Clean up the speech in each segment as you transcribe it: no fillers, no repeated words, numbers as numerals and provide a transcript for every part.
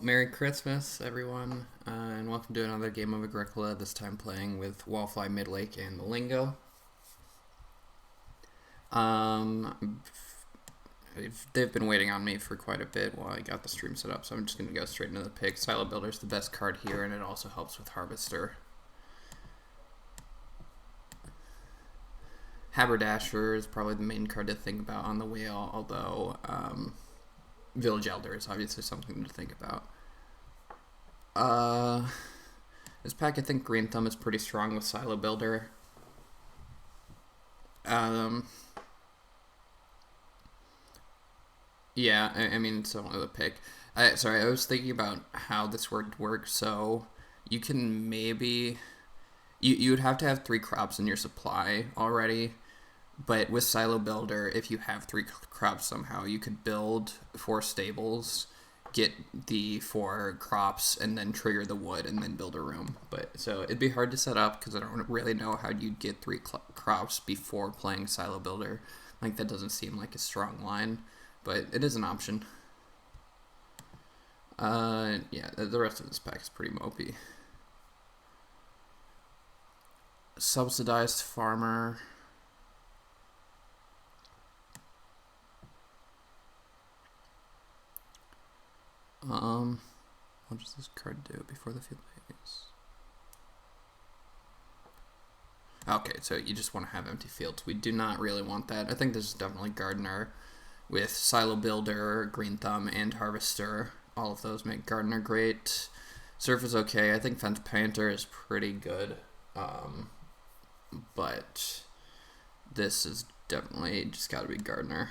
Merry Christmas, everyone, and welcome to another game of Agricola, this time playing with Wallfly Midlake and the Lingo. Um, they've been waiting on me for quite a bit while I got the stream set up, so I'm just going to go straight into the pick. Silo Builder's the best card here, and it also helps with Harvester. Haberdasher is probably the main card to think about on the wheel, although Village Elder is obviously something to think about. This pack, I think Green Thumb is pretty strong with Silo Builder. Yeah, I mean, it's only the pick. Sorry, I was thinking about how this would work. So you can maybe you would have to have 3 crops in your supply already, but with Silo Builder, if you have 3 crops somehow, you could build 4 stables, get the 4 crops, and then trigger the wood, and then build a room. But so it'd be hard to set up because I don't really know how you'd get 3 crops before playing Silo Builder. Like, that doesn't seem like a strong line, but it is an option. Yeah, the rest of this pack is pretty mopey. Subsidized Farmer. What does this card do before the field phase? Okay, so you just want to have empty fields. We do not really want that. I think this is definitely Gardener with Silo Builder, Green Thumb, and Harvester. All of those make Gardener great. Surf is okay. I think Fence Painter is pretty good. But this is definitely just got to be Gardener.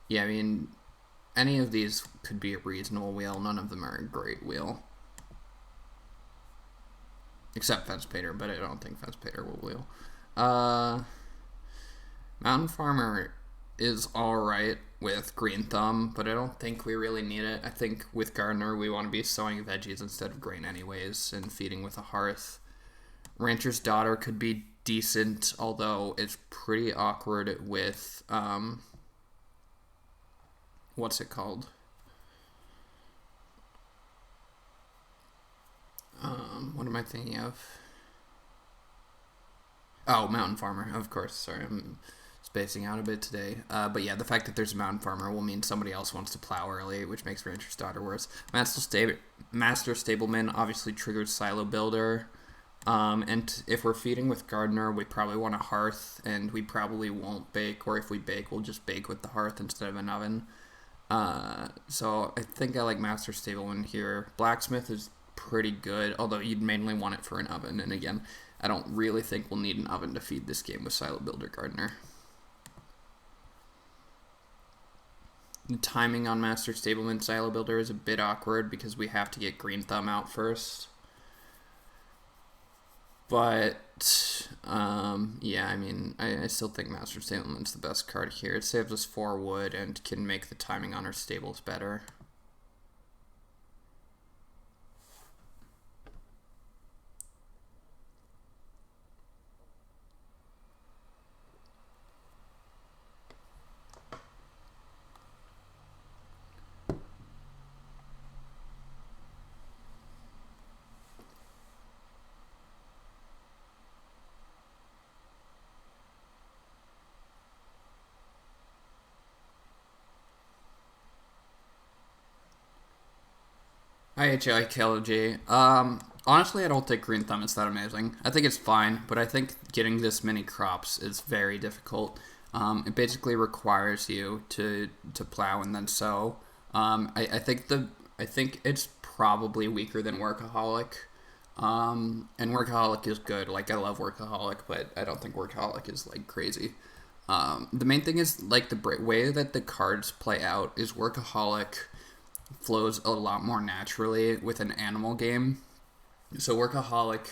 Yeah, I mean, any of these could be a reasonable wheel. None of them are a great wheel. Except Fence Painter, but I don't think Fence Painter will wheel. Mountain Farmer is alright with Green Thumb, but I don't think we really need it. I think with Gardener, we want to be sowing veggies instead of grain anyways, and feeding with a hearth. Rancher's Daughter could be decent, although it's pretty awkward with, what's it called? What am I thinking of? Oh, Mountain Farmer, of course. Sorry, I'm spacing out a bit today. But yeah, the fact that there's a Mountain Farmer will mean somebody else wants to plow early, which makes Rancher's Daughter worse. Master Stableman obviously triggers Silo Builder. And if we're feeding with Gardener, we probably want a hearth, and we probably won't bake, or if we bake, we'll just bake with the hearth instead of an oven. So I think I like Master Stableman here. Blacksmith is pretty good, although you'd mainly want it for an oven, and again, I don't really think we'll need an oven to feed this game with Silo Builder Gardener. The timing on Master Stableman Silo Builder is a bit awkward because we have to get Green Thumb out first. But, yeah, I mean, I still think Master Stableman's the best card here. It saves us 4 wood and can make the timing on our stables better. IHI honestly, I don't think Green Thumb is that amazing. I think it's fine, but I think getting this many crops is very difficult. It basically requires you to plow and then sow. I think it's probably weaker than Workaholic. And Workaholic is good. Like, I love Workaholic, but I don't think Workaholic is like crazy. The main thing is like the way that the cards play out is Workaholic flows a lot more naturally with an animal game. So Workaholic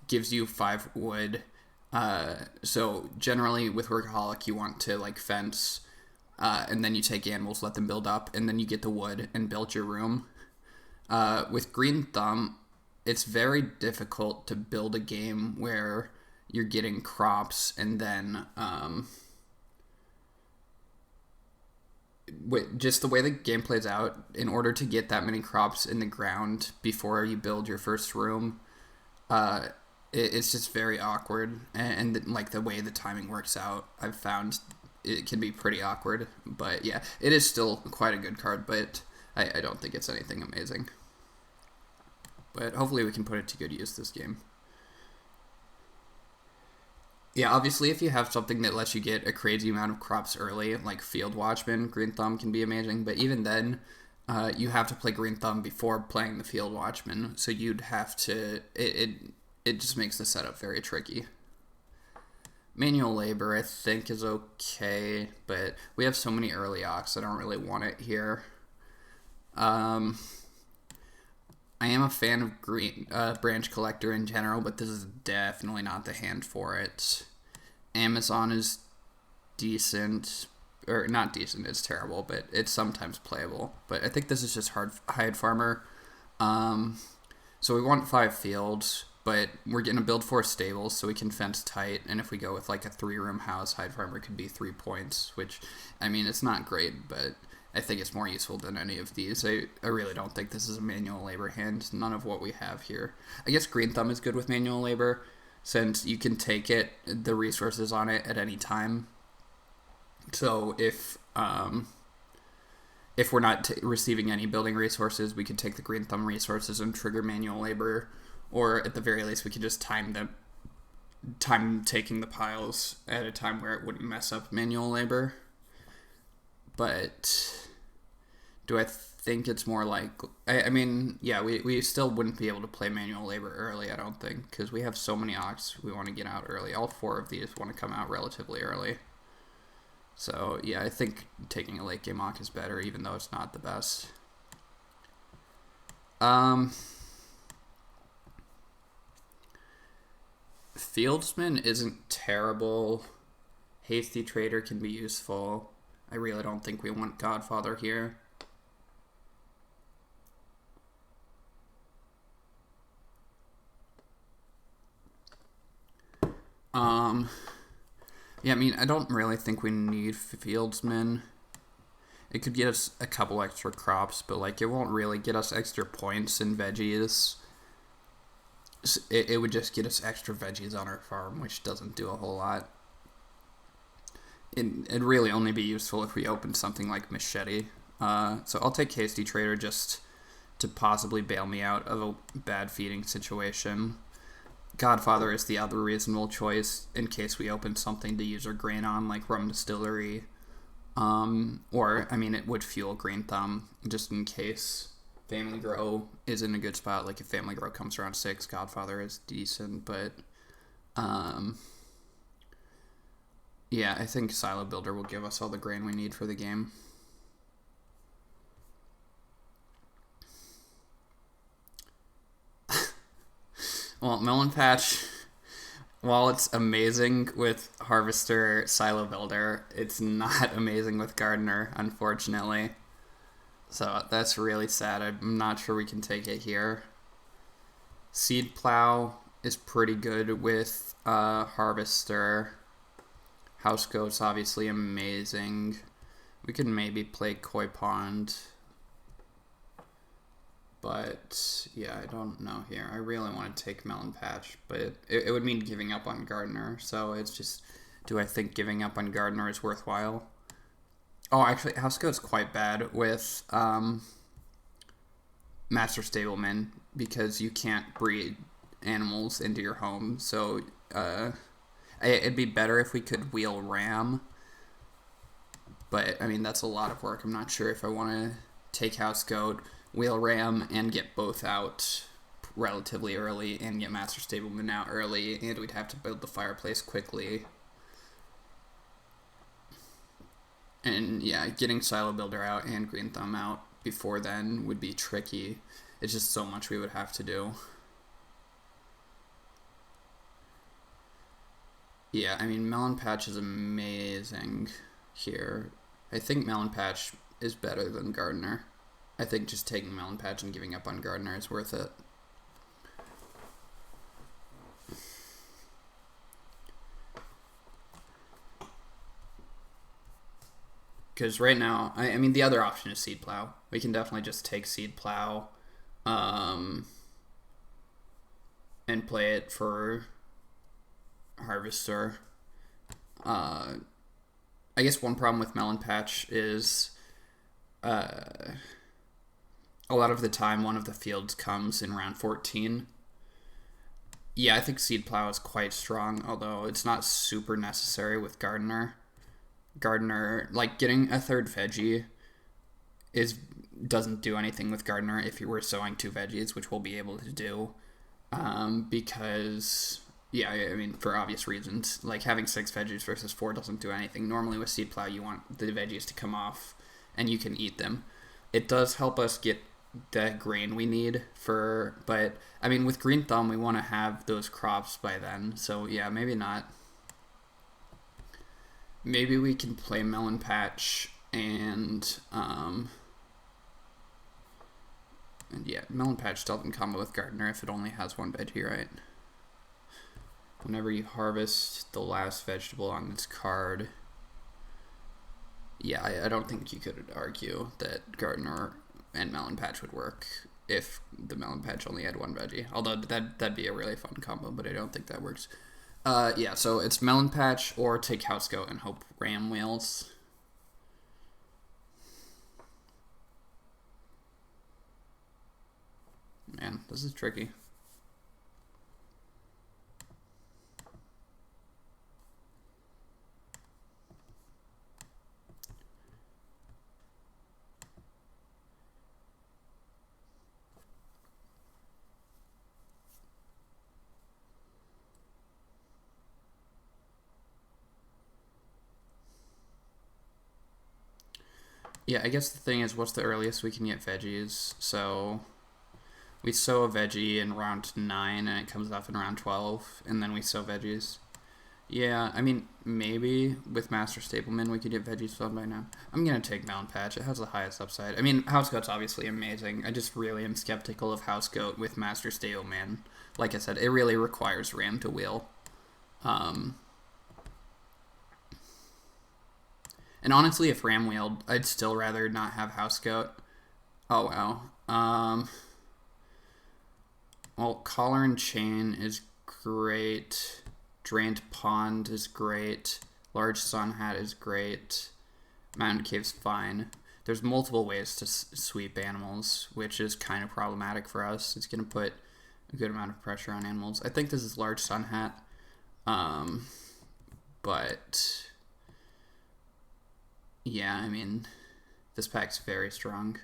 gives you 5 wood. So generally with Workaholic you want to like fence, and then you take animals, let them build up, and then you get the wood and build your room. With Green Thumb, it's very difficult to build a game where you're getting crops and then just the way the game plays out, in order to get that many crops in the ground before you build your first room, uh, it's just very awkward. And like the way the timing works out, I've found it can be pretty awkward. But yeah, it is still quite a good card, but I don't think it's anything amazing. But hopefully we can put it to good use this game. Yeah, obviously, if you have something that lets you get a crazy amount of crops early, like Field Watchman, Green Thumb can be amazing. But even then, you have to play Green Thumb before playing the Field Watchman. So you'd have to. It just makes the setup very tricky. Manual labor, I think, is okay, but we have so many early ox, I don't really want it here. Um, I am a fan of green branch collector in general, but this is definitely not the hand for it. Amazon is decent, or not decent, it's terrible, but it's sometimes playable. But I think this is just hide farmer. So we want 5 fields, but we're going to build 4 stables so we can fence tight. And if we go with like a 3-room house, hide farmer could be 3 points, which, I mean, it's not great, but I think it's more useful than any of these. I really don't think this is a manual labor hand. None of what we have here. I guess Green Thumb is good with manual labor, since you can take the resources on it at any time. So if we're not receiving any building resources, we could take the Green Thumb resources and trigger manual labor, or at the very least, we could just time taking the piles at a time where it wouldn't mess up manual labor. But do I think it's more like... I mean, yeah, we still wouldn't be able to play manual labor early, I don't think, because we have so many ox we want to get out early. All 4 of these want to come out relatively early. So, yeah, I think taking a late game ox is better, even though it's not the best. Fieldsman isn't terrible. Hasty Trader can be useful. I really don't think we want Godfather here. Yeah, I mean, I don't really think we need Fieldsman. It could get us a couple extra crops, but like it won't really get us extra points in veggies. It would just get us extra veggies on our farm, which doesn't do a whole lot. It'd really only be useful if we opened something like Machete. So I'll take Hasty Trader just to possibly bail me out of a bad feeding situation. Godfather is the other reasonable choice in case we open something to use our grain on, like Rum Distillery. Or, I mean, it would fuel Green Thumb, just in case Family Grow is in a good spot. Like, if Family Grow comes around 6, Godfather is decent, but, yeah, I think Silo Builder will give us all the grain we need for the game. Well, Melon Patch, while it's amazing with Harvester, Silo Builder, it's not amazing with Gardener, unfortunately. So that's really sad. I'm not sure we can take it here. Seed Plow is pretty good with Harvester. House Goat's obviously amazing. We could maybe play Koi Pond. But, yeah, I don't know here. I really want to take Melon Patch, but it would mean giving up on Gardener. So it's just, do I think giving up on Gardener is worthwhile? Oh, actually, House Goat's quite bad with Master Stableman, because you can't breed animals into your home. So it'd be better if we could wheel Ram. But, I mean, that's a lot of work. I'm not sure if I want to take House Goat, wheel Ram, and get both out relatively early, and get Master Stableman out early, and we'd have to build the fireplace quickly. And yeah, getting Silo Builder out and Green Thumb out before then would be tricky. It's just so much we would have to do. Yeah, I mean, Melon Patch is amazing here. I think Melon Patch is better than Gardener. I think just taking Melon Patch and giving up on Gardener is worth it. Because right now, I mean, the other option is seed plow. We can definitely just take seed plow, um, and play it for harvester. I guess one problem with melon patch is a lot of the time one of the fields comes in round 14. Yeah, I think seed plow is quite strong, although it's not super necessary with gardener. Gardener, like getting a third veggie is doesn't do anything with gardener if you were sowing 2 veggies, which we'll be able to do, because yeah, I mean for obvious reasons, like having 6 veggies versus 4 doesn't do anything. Normally with seed plow you want the veggies to come off and you can eat them. It does help us get the grain we need for, but I mean with green thumb we want to have those crops by then, so yeah, maybe not. Maybe we can play melon patch and yeah, melon patch doesn't combo with gardener if it only has 1 veggie, right? Whenever you harvest the last vegetable on this card, yeah, I don't think you could argue that gardener and melon patch would work if the melon patch only had 1 veggie. Although that'd be a really fun combo, but I don't think that works. Yeah, so it's melon patch or take house goat and hope ram wheels. Man, this is tricky. Yeah, I guess the thing is, what's the earliest we can get veggies? So we sow a veggie in round 9 and it comes off in round 12, and then we sow veggies. Yeah, I mean, maybe with Master Stapleman we could get veggies sown by now. I'm going to take Melon Patch. It has the highest upside. I mean, House Goat's obviously amazing. I just really am skeptical of House Goat with Master Stapleman. Like I said, it really requires Ram to wheel. And honestly, if Ram wheeled, I'd still rather not have House Goat. Oh, wow. Well, Collar and Chain is great. Drained Pond is great. Large Sun Hat is great. Mountain Cave's fine. There's multiple ways to sweep animals, which is kind of problematic for us. It's going to put a good amount of pressure on animals. I think this is Large Sun Hat. But yeah, I mean, this pack's very strong.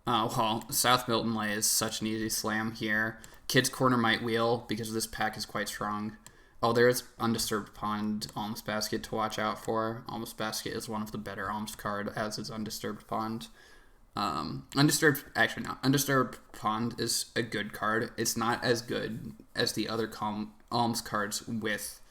Well, South Milton Lay is such an easy slam here. Kids Corner might wheel because this pack is quite strong. Oh, there's Undisturbed Pond Alms Basket to watch out for. Alms Basket is one of the better Alms card, as is Undisturbed Pond. Undisturbed Pond is a good card. It's not as good as the other Alms cards with,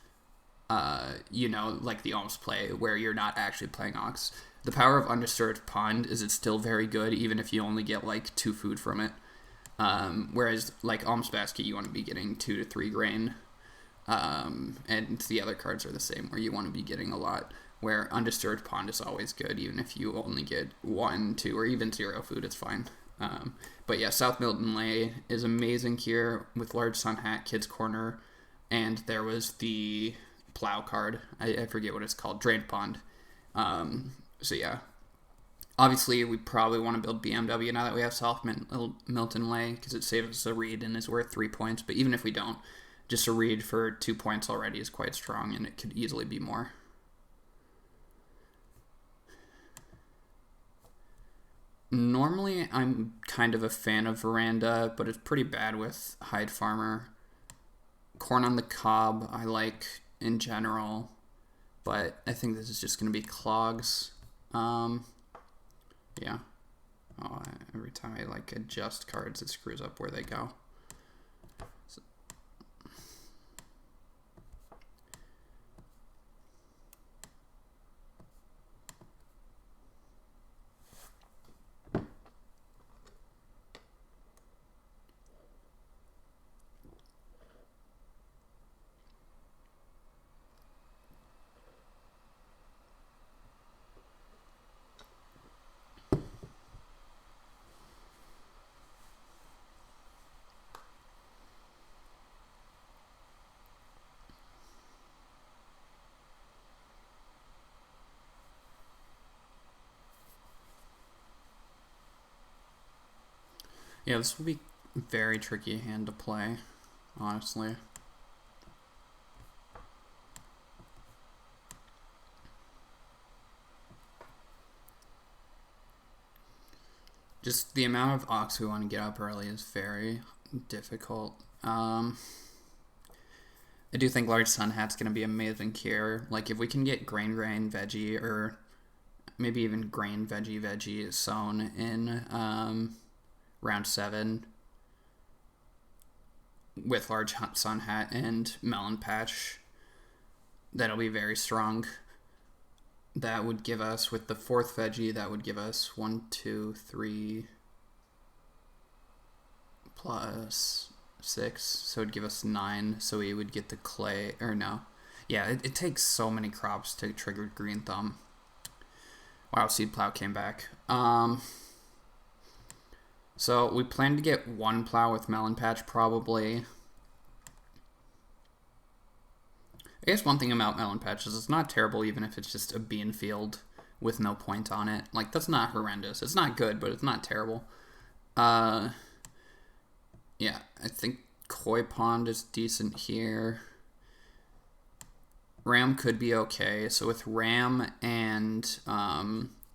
like the Alms play, where you're not actually playing Ox. The power of Undisturbed Pond is it's still very good, even if you only get like 2 food from it. Whereas like Alms Basket, you want to be getting 2 to 3 grain. And the other cards are the same, where you want to be getting a lot. Where Undisturbed Pond is always good, even if you only get 1, 2, or even 0 food, it's fine. But yeah, South Milton Lay is amazing here with Large Sun Hat, Kids Corner, and there was the Plow card. I forget what it's called, Drained Pond. So yeah, obviously we probably want to build BMW now that we have South Milton Lay, because it saves us a read and is worth 3 points. But even if we don't, just a read for 2 points already is quite strong, and it could easily be more. Normally, I'm kind of a fan of Veranda, but it's pretty bad with Hide Farmer. Corn on the Cob, I like in general, but I think this is just going to be clogs. Yeah. Oh, every time I adjust cards, it screws up where they go. So. Yeah, this will be a very tricky hand to play, honestly. Just the amount of ox we want to get up early is very difficult. I do think Large Sun Hat's going to be amazing here. Like, if we can get grain veggie, or maybe even grain veggie sown in round 7 with Large Sun Hat and Melon Patch, that'll be very strong. That would give us, with the 4th veggie, that would give us 1, 2, 3 plus 6, so it'd give us 9, so we would get the clay, or no. Yeah, it takes so many crops to trigger Green Thumb. Wow, Seed Plow came back. So we plan to get 1 plow with Melon Patch, probably. I guess one thing about Melon Patch is it's not terrible even if it's just a bean field with no point on it. Like, that's not horrendous. It's not good, but it's not terrible. Yeah, I think Koi Pond is decent here. Ram could be okay. So with Ram and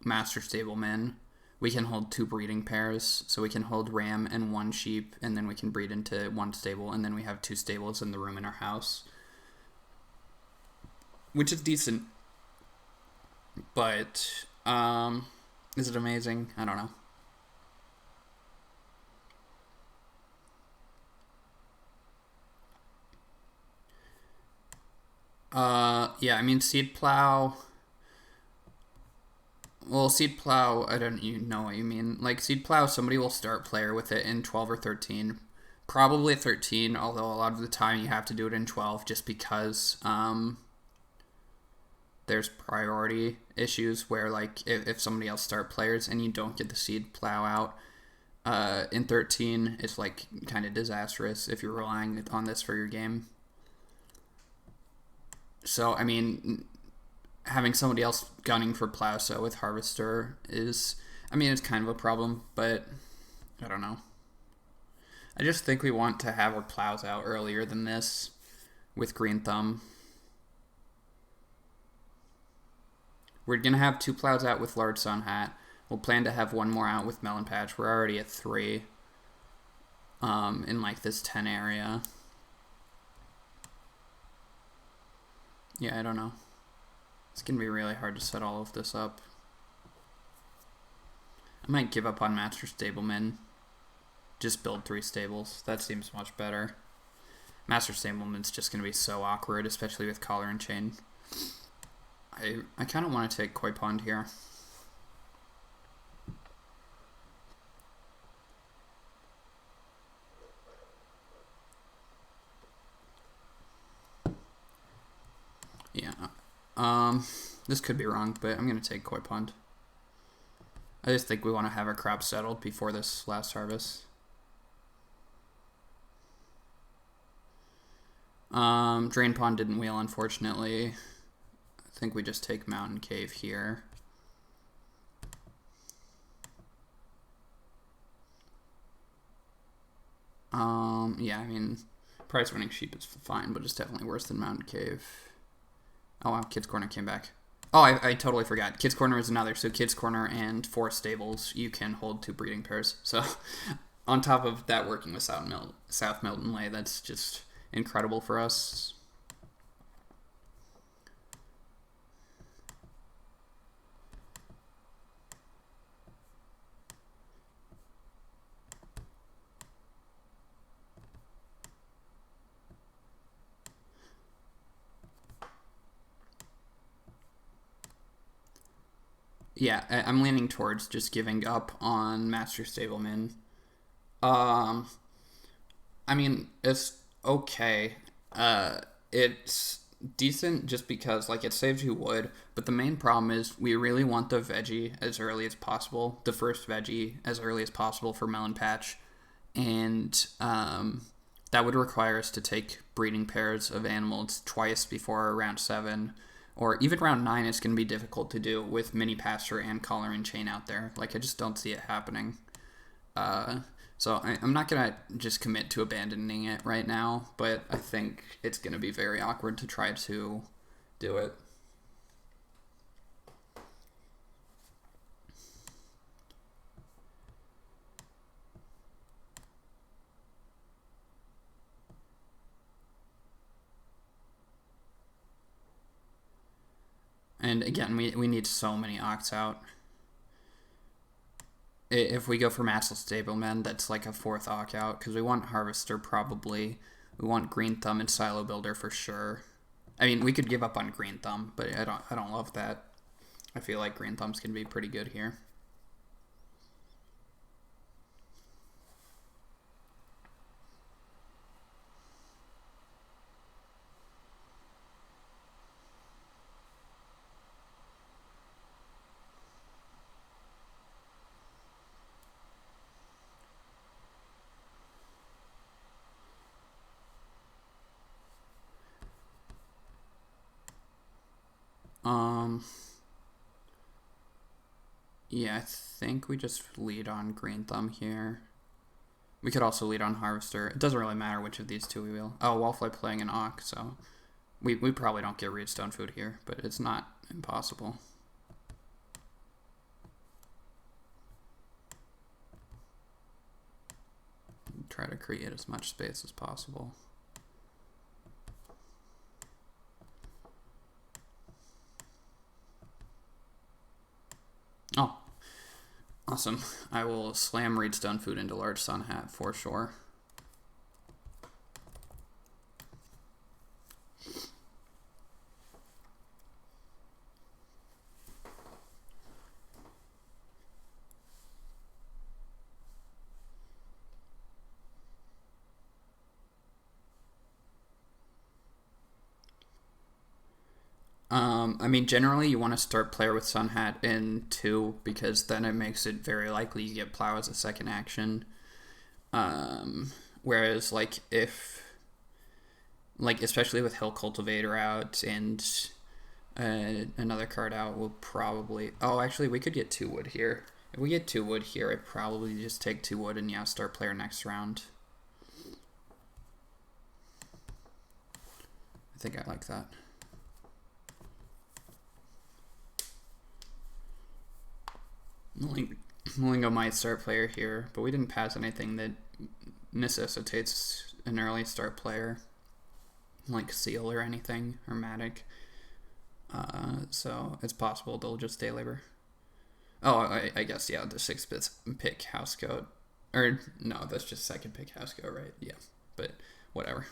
Master Stableman, we can hold 2 breeding pairs. So we can hold Ram and 1 sheep, and then we can breed into 1 stable, and then we have 2 stables in the room in our house, which is decent. But is it amazing? I don't know. Yeah, I mean, Seed Plow. Well, Seed Plow, I don't know what you mean. Like, Seed Plow, somebody will start player with it in 12 or 13. Probably 13, although a lot of the time you have to do it in 12 just because there's priority issues where, like, if somebody else start players and you don't get the Seed Plow out in 13, it's, like, kind of disastrous if you're relying on this for your game. So, I mean, having somebody else gunning for Plowso with Harvester is, I mean, it's kind of a problem, but I don't know. I just think we want to have our plows out earlier than this with Green Thumb. We're going to have 2 plows out with Large Sun Hat. We'll plan to have 1 more out with Melon Patch. We're already at 3 in, like, this 10 area. Yeah, I don't know. It's going to be really hard to set all of this up. I might give up on Master Stableman. Just build 3 stables. That seems much better. Master Stableman's just going to be so awkward, especially with Collar and Chain. I kind of want to take Koi Pond here. Yeah. This could be wrong, but I'm going to take Koi Pond. I just think we want to have our crop settled before this last harvest. Drain Pond didn't wheel, unfortunately. I think we just take Mountain Cave here. Yeah, I mean, price winning sheep is fine, but it's definitely worse than Mountain Cave. Oh wow, Kids Corner came back. Oh, I totally forgot. Kids Corner is another. So Kids Corner and 4 stables, you can hold 2 breeding pairs. So on top of that, working with South Milton Lay, that's just incredible for us. Yeah, I'm leaning towards just giving up on Master Stableman. I mean, it's okay. It's decent just because, like, it saves you wood, but the main problem is we really want the veggie as early as possible, the first veggie as early as possible for Melon Patch, and that would require us to take breeding pairs of animals twice before round 7, or even round 9 is going to be difficult to do with Mini Pasture and Collar and Chain out there. Like, I just don't see it happening. So I'm not going to just commit to abandoning it right now, but I think it's going to be very awkward to try to do it. And again, we need so many ox out. If we go for Mastle Stableman, that's like a fourth ox out, because we want Harvester probably. We want Green Thumb and Silo Builder for sure. I mean, we could give up on Green Thumb, but I don't love that. I feel like Green Thumb's gonna be pretty good here. Yeah, I think we just lead on Green Thumb here. We could also lead on Harvester. It doesn't really matter which of these two we will. Oh, Wallfly playing an Ock, so we probably don't get Reedstone Food here, but it's not impossible. Try to create as much space as possible. Oh, awesome. I will slam Reedstone Food into Large Sun Hat for sure. I mean, generally you want to start player with Sun Hat in 2 because then it makes it very likely you get Plow as a second action. Whereas, like, especially with Hill Cultivator out and another card out, we'll probably... Oh, actually, we could get 2 wood here. If we get 2 wood here, I'd probably just take 2 wood and, yeah, start player next round. I think I like that. Malingo might start player here, but we didn't pass anything that necessitates an early start player, like Seal or anything, or Matic. So it's possible they'll just stay labor. Oh, I guess, yeah, the 6th pick House Coat. Or, no, that's just 2nd pick House Coat, right? Yeah, but whatever.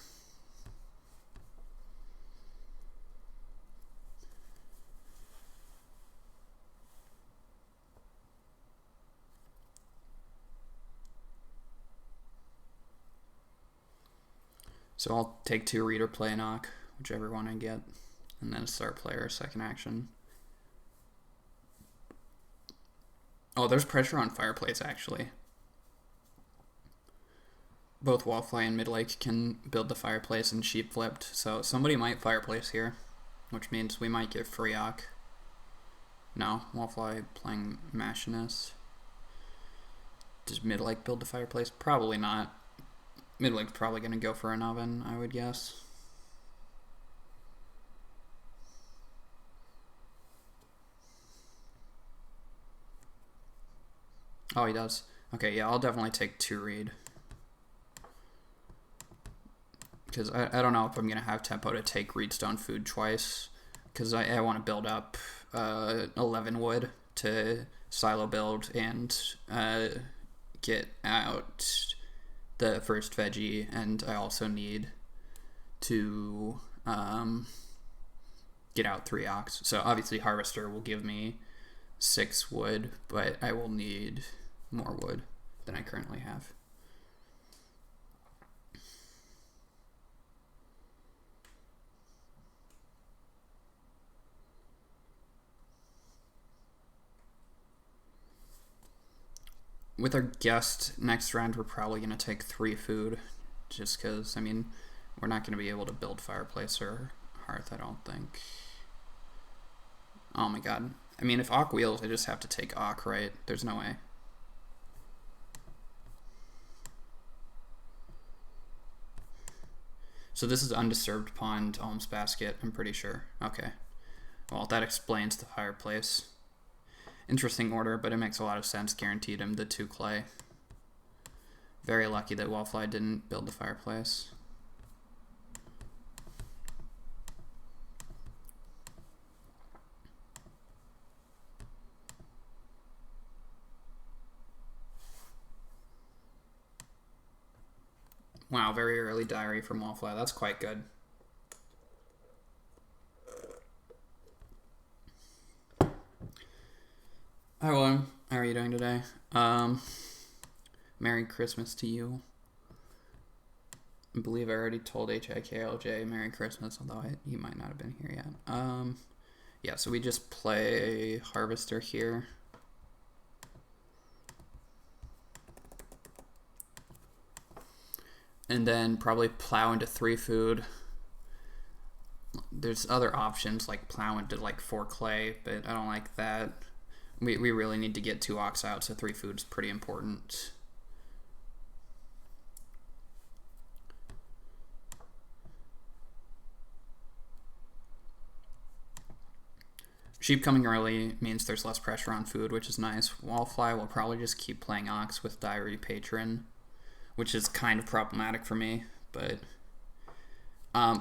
So I'll take 2 Reader play knock, whichever one I get, and then start player second action. Oh, there's pressure on Fireplace actually. Both Wallfly and Midlake can build the Fireplace and Sheep flipped, so somebody might Fireplace here, which means we might get free Ock. No, Wallfly playing Machinist. Does Midlake build the Fireplace? Probably not. Midlake's probably going to go for an oven, I would guess. Oh, he does. Okay, yeah, I'll definitely take 2 read. Because I don't know if I'm going to have tempo to take Reedstone Food twice. Because I want to build up 11 wood to silo build and get out the first veggie, and I also need to get out 3 ox. So obviously Harvester will give me 6 wood, but I will need more wood than I currently have. With our guest next round, we're probably going to take 3 food, just because, I mean, we're not going to be able to build Fireplace or Hearth, I don't think. Oh my god. I mean, if Ock wheels, I just have to take Ock, right? There's no way. So this is undisturbed pond, alms basket, I'm pretty sure. Okay. Well, that explains the fireplace. Interesting order, but it makes a lot of sense. Guaranteed him the 2 clay. Very lucky that Wallfly didn't build the fireplace. Wow, very early diary from Wallfly. That's quite good. Hi, William. How are you doing today? Merry Christmas to you. I believe I already told HIKLJ Merry Christmas, although he might not have been here yet. Yeah, so we just play Harvester here. And then probably plow into 3 food. There's other options like plow into like 4 clay, but I don't like that. We really need to get 2 ox out, so 3 food's pretty important. Sheep coming early means there's less pressure on food, which is nice. Wallfly will probably just keep playing ox with Diary Patron, which is kind of problematic for me, but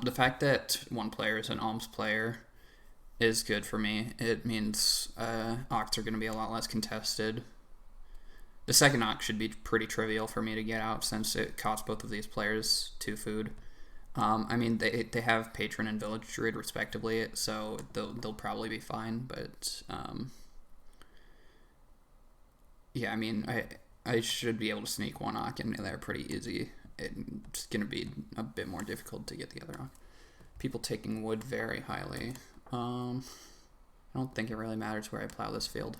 the fact that one player is an alms player is good for me. It means ox are going to be a lot less contested. The second ox should be pretty trivial for me to get out since it costs both of these players 2 food. I mean, they have Patron and Village Druid respectively, so they'll probably be fine, but yeah, I mean, I should be able to sneak 1 ox in there pretty easy. It's going to be a bit more difficult to get the other ox. People taking wood very highly. I don't think it really matters where I plow this field.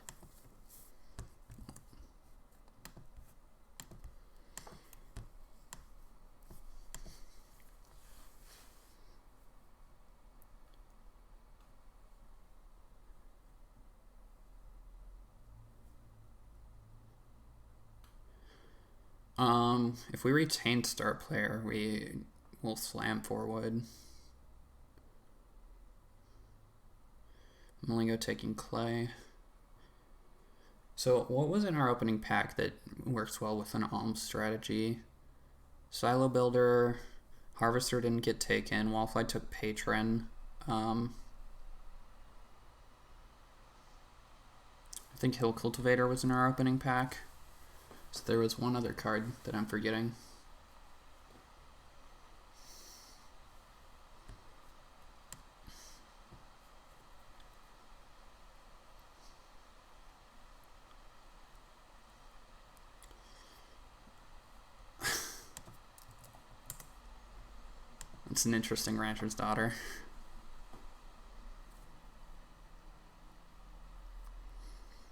If we retain start player, we will slam forward. I'm only taking clay. So what was in our opening pack that works well with an alms strategy? Silo Builder, Harvester didn't get taken, Wallfly took Patron. I think Hill Cultivator was in our opening pack. So there was one other card that I'm forgetting. It's an interesting rancher's daughter.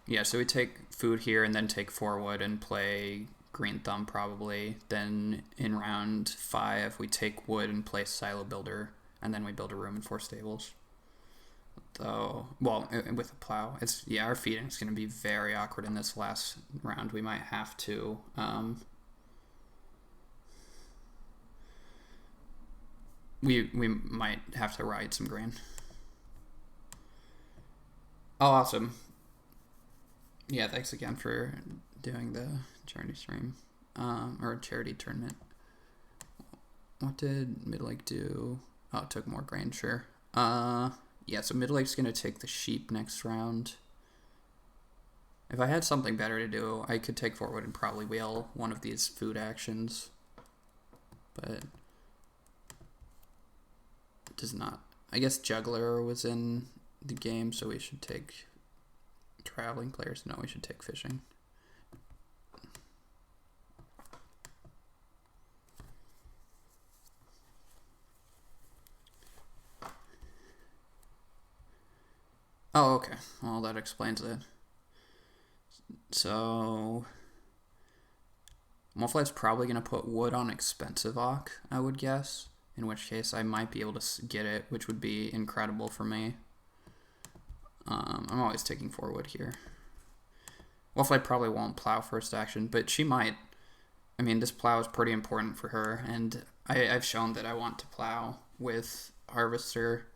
Yeah, so we take food here and then take 4 wood and play Green Thumb probably. Then in round 5 we take wood and play Silo Builder, and then we build a room and 4 stables. Though, well, with a plow, yeah, our feeding is going to be very awkward in this last round. We might have to we might have to ride some grain. Oh, awesome. Yeah, thanks again for doing the charity stream, or charity tournament. What did Middle Lake do? Oh, it took more grain, sure. Yeah, so Middle Lake's gonna take the sheep next round. If I had something better to do, I could take forward and probably wheel one of these food actions, but it does not. I guess Juggler was in the game, so we should take traveling players. No, we should take fishing. Oh, okay. Well, that explains it. So Wallfly's probably going to put wood on expensive oak, I would guess. In which case I might be able to get it, which would be incredible for me. I'm always taking 4 wood here. Wallfly probably won't plow first action, but she might. I mean, this plow is pretty important for her, and I've shown that I want to plow with Harvester.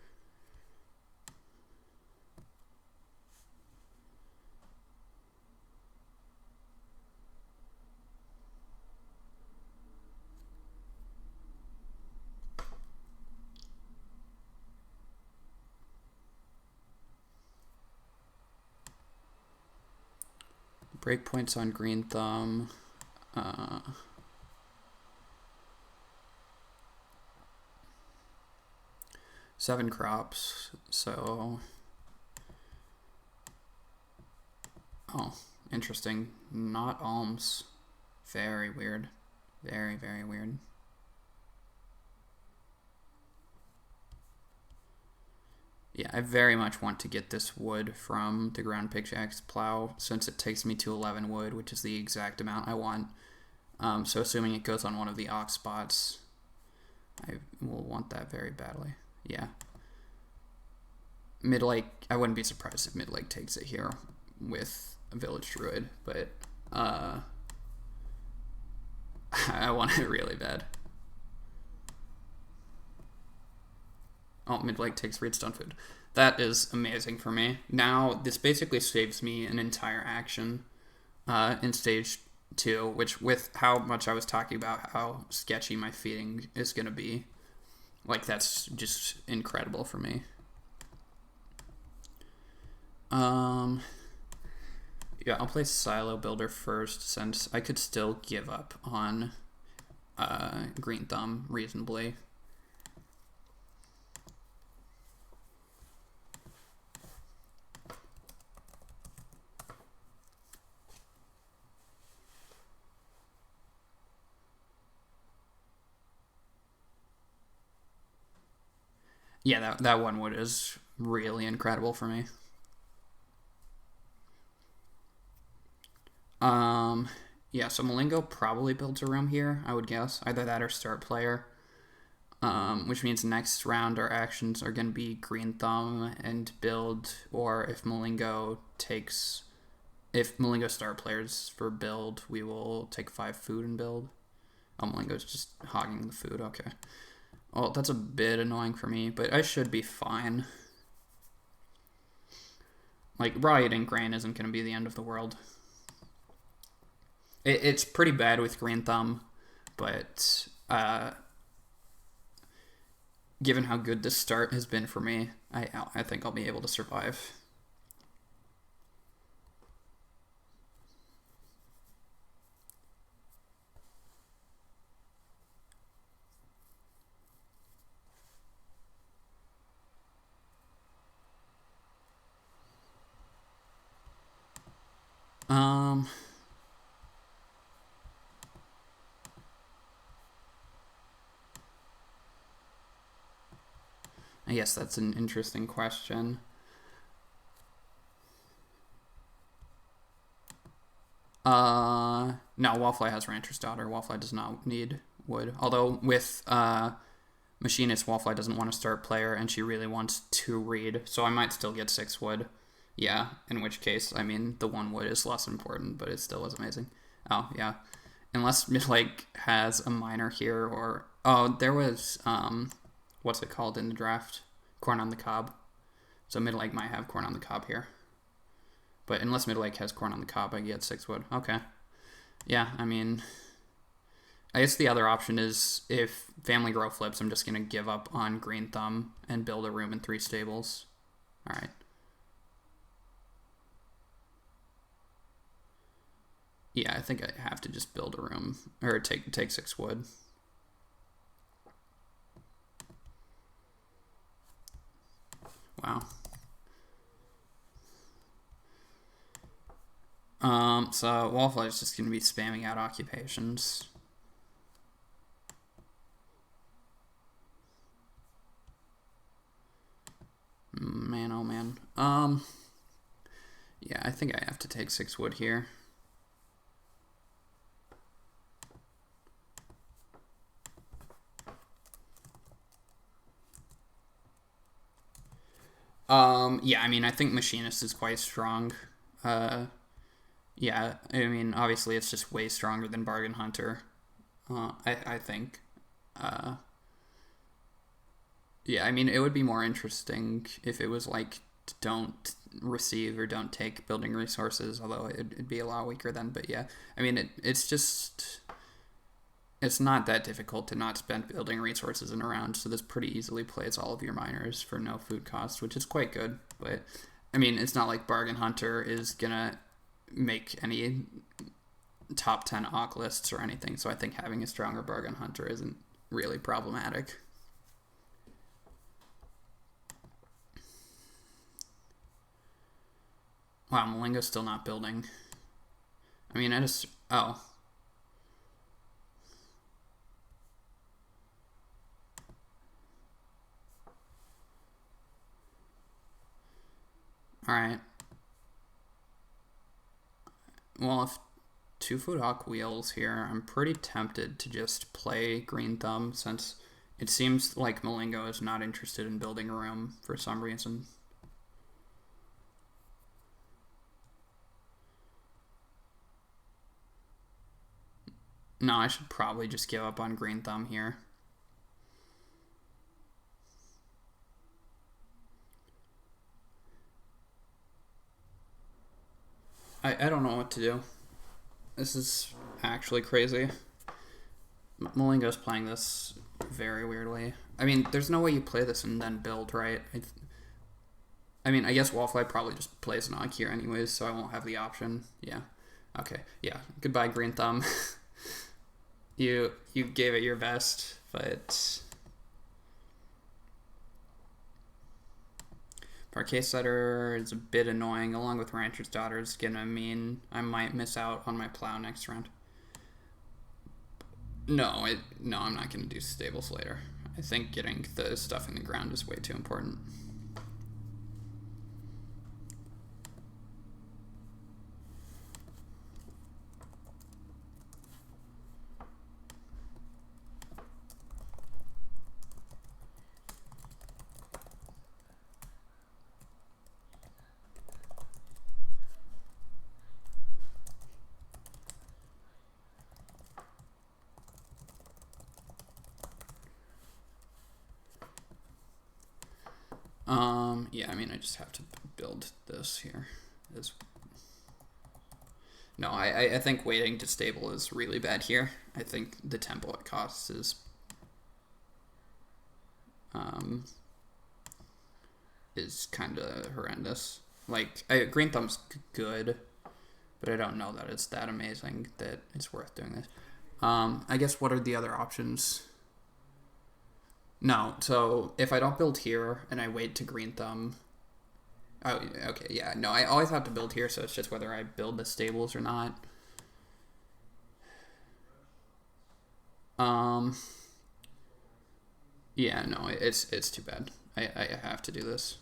Breakpoints on Green Thumb. 7 crops, so... Oh, interesting. Not alms. Very weird. Very, very weird. Yeah, I very much want to get this wood from the ground pickaxe plow since it takes me to 11 wood, which is the exact amount I want. So assuming it goes on one of the ox spots, I will want that very badly. Yeah. Midlake, I wouldn't be surprised if Midlake takes it here with a village druid, but I want it really bad. Oh, Midlake takes redstone food. That is amazing for me. Now, this basically saves me an entire action in stage 2, which with how much I was talking about how sketchy my feeding is going to be, like, that's just incredible for me. Yeah, I'll play Silo Builder first since I could still give up on Green Thumb reasonably. Yeah, that one wood is really incredible for me. Yeah, so Malingo probably builds a room here, I would guess. Either that or start player. Which means next round our actions are going to be Green Thumb and build, or if Malingo start players for build, we will take 5 food and build. Oh, Malingo's just hogging the food, okay. Well, that's a bit annoying for me, but I should be fine. Like, raw eating grain isn't going to be the end of the world. It's pretty bad with Green Thumb, but given how good this start has been for me, I think I'll be able to survive. I guess that's an interesting question. No, Wallfly has Rancher's Daughter. Wallfly does not need wood. Although with Machinist, Wallfly doesn't want to start player, and she really wants to read, so I might still get 6 wood. Yeah, in which case, I mean, the 1 wood is less important, but it still is amazing. Oh, yeah. Unless Midlake has a miner here, or... Oh, there was, what's it called in the draft? Corn on the Cob. So Midlake might have Corn on the Cob here. But unless Midlake has Corn on the Cob, I get 6 wood. Okay. Yeah, I mean... I guess the other option is if Family Grow flips, I'm just going to give up on Green Thumb and build a room in 3 stables. Alright. Yeah, I think I have to just build a room, or take 6 wood. Wow. So Wallfly is just going to be spamming out occupations. Man, oh man. Yeah, I think I have to take 6 wood here. Yeah, I mean, I think Machinist is quite strong. Yeah, I mean, obviously it's just way stronger than Bargain Hunter. I think. Uh, yeah, I mean, it would be more interesting if it was like don't receive or don't take building resources, although it'd be a lot weaker then. But yeah, I mean, it's just it's not that difficult to not spend building resources in a round, so this pretty easily plays all of your miners for no food cost, which is quite good. But I mean, it's not like Bargain Hunter is gonna make any top 10 Ogg lists or anything, so I think having a stronger Bargain Hunter isn't really problematic. Wow, Malingo's still not building. I mean, I just... Oh. Alright. Well, if 2 Food Hawk wheels here, I'm pretty tempted to just play Green Thumb since it seems like Malingo is not interested in building a room for some reason. No, I should probably just give up on Green Thumb here. I don't know what to do. This is actually crazy. Malingo's playing this very weirdly. I mean, there's no way you play this and then build, right? I mean, I guess Wallfly probably just plays Nog here anyways, so I won't have the option. Yeah. Okay. Yeah. Goodbye, Green Thumb. you gave it your best, but Parquet Setter is a bit annoying, along with Rancher's Daughter is gonna mean I might miss out on my plow next round. No, I'm not gonna do stables later. I think getting the stuff in the ground is way too important. Yeah, I mean, I just have to build this here. No, I think waiting to stable is really bad here. I think the tempo it costs is kind of horrendous. Like, Green Thumb's good, but I don't know that it's that amazing that it's worth doing this. I guess what are the other options? No, so if I don't build here and I wait to Green Thumb... Oh, okay, yeah. No, I always have to build here, so it's just whether I build the stables or not. Yeah, no, it's too bad. I have to do this.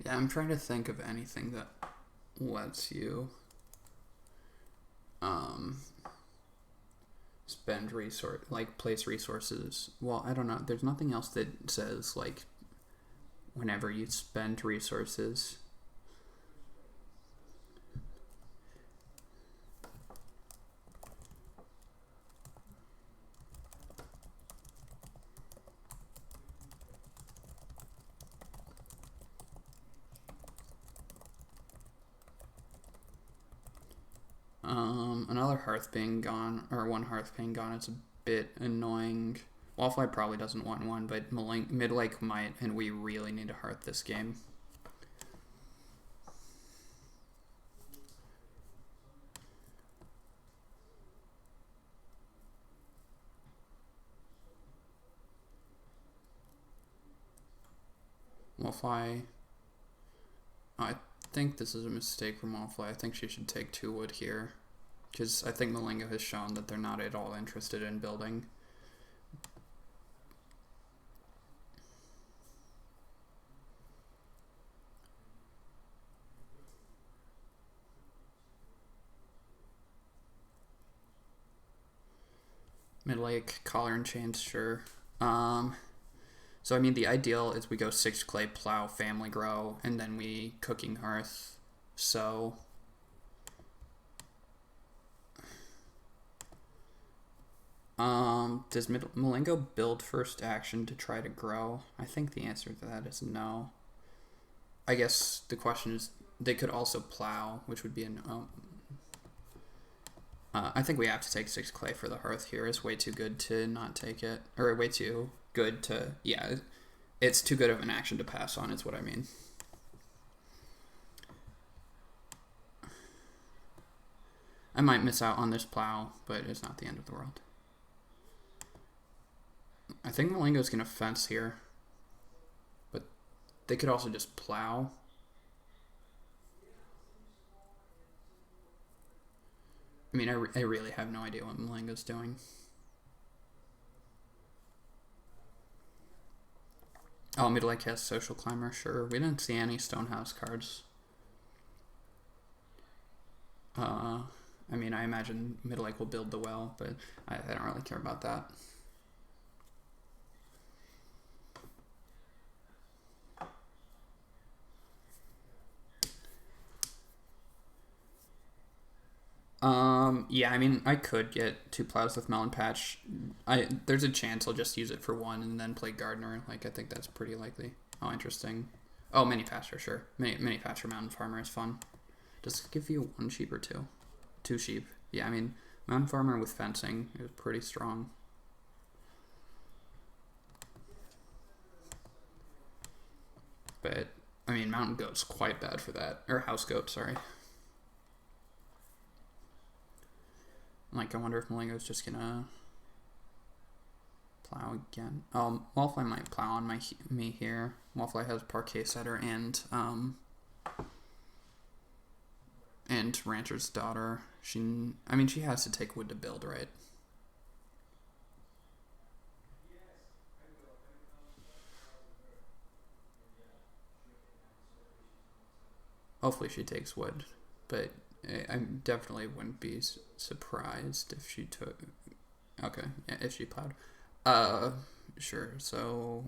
Yeah, I'm trying to think of anything that lets you spend place resources. Well, I don't know. There's nothing else that says like whenever you spend resources. Another hearth being gone, or one hearth being gone, is a bit annoying. Wallfly probably doesn't want one, but Midlake might, and we really need a hearth this game. Wallfly... I think this is a mistake from Wallfly. I think she should take 2 wood here. Because I think Malingo has shown that they're not at all interested in building. Mid-lake, collar and chains, sure. So I mean, the ideal is we go 6 clay, plow, family grow, and then we cooking hearth. So does Malengo build first action to try to grow? I think the answer to that is no. I guess the question is they could also plow, which would be a no. I think we have to take 6 clay for the hearth here. It's way too good to not take it. Or way too good to... Yeah, it's too good of an action to pass on is what I mean. I might miss out on this plow, but it's not the end of the world. I think Malengo's going to fence here. But they could also just plow. I mean, I really have no idea what Malengo's doing. Oh, Middle-lake has Social Climber, sure. We didn't see any Stonehouse cards. I mean, I imagine Middle-lake will build the well, but I don't really care about that. Yeah, I mean, I could get 2 plows with Melon Patch. There's a chance I'll just use it for 1 and then play Gardener. Like, I think that's pretty likely. Oh, interesting. Oh, Mini Pasture, sure. Mini Pasture Mountain Farmer is fun. Does it give you 1 sheep or 2? 2 sheep. Yeah, I mean, Mountain Farmer with fencing is pretty strong. But, I mean, Mountain Goat's quite bad for that. Or House Goat, sorry. Like, I wonder if Malengo's just gonna plow again. Oh, Wallfly might plow on me here. Wallfly has Parquet Setter and Rancher's Daughter. I mean, she has to take wood to build, right? Hopefully she takes wood, but I definitely wouldn't be surprised if she took... Okay, yeah, if she plowed. Sure, so...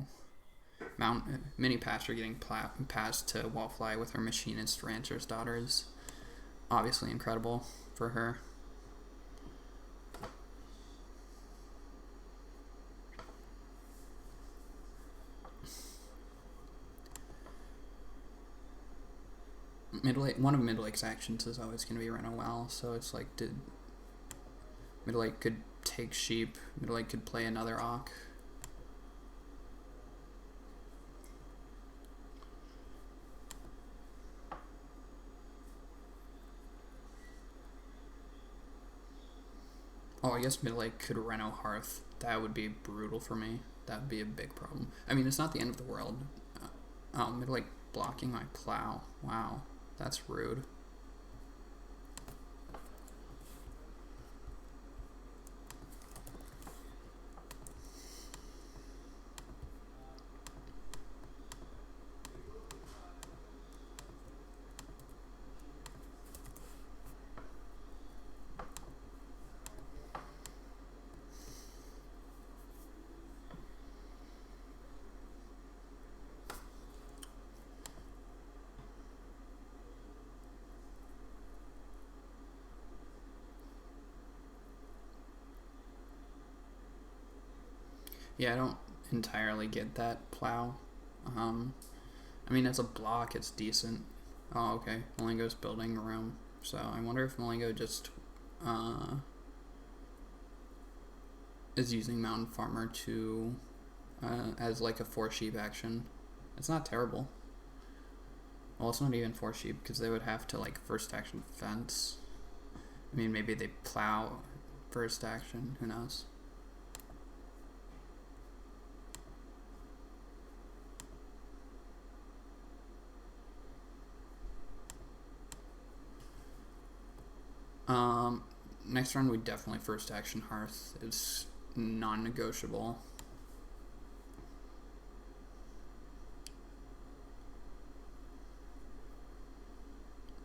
Mini Pasture getting passed to Wallfly with her Machinist Rancher's Daughter is obviously incredible for her. One of Middle-lake's actions is always going to be run a well, so it's like, Middle-lake could take sheep, Middle-lake could play another Auk. Oh, I guess Middle-lake could Reno Hearth. That would be brutal for me. That would be a big problem. I mean, it's not the end of the world. Oh, Middle-lake blocking my plow. Wow, that's rude. Yeah, I don't entirely get that plow. I mean, as a block, it's decent. Oh, okay. Malengo's building a room. So I wonder if Malengo just is using Mountain Farmer to as like a 4 sheep action. It's not terrible. Well, it's not even 4 sheep because they would have to like first action fence. I mean, maybe they plow first action. Who knows? Next round we definitely first action Hearth. It's non-negotiable.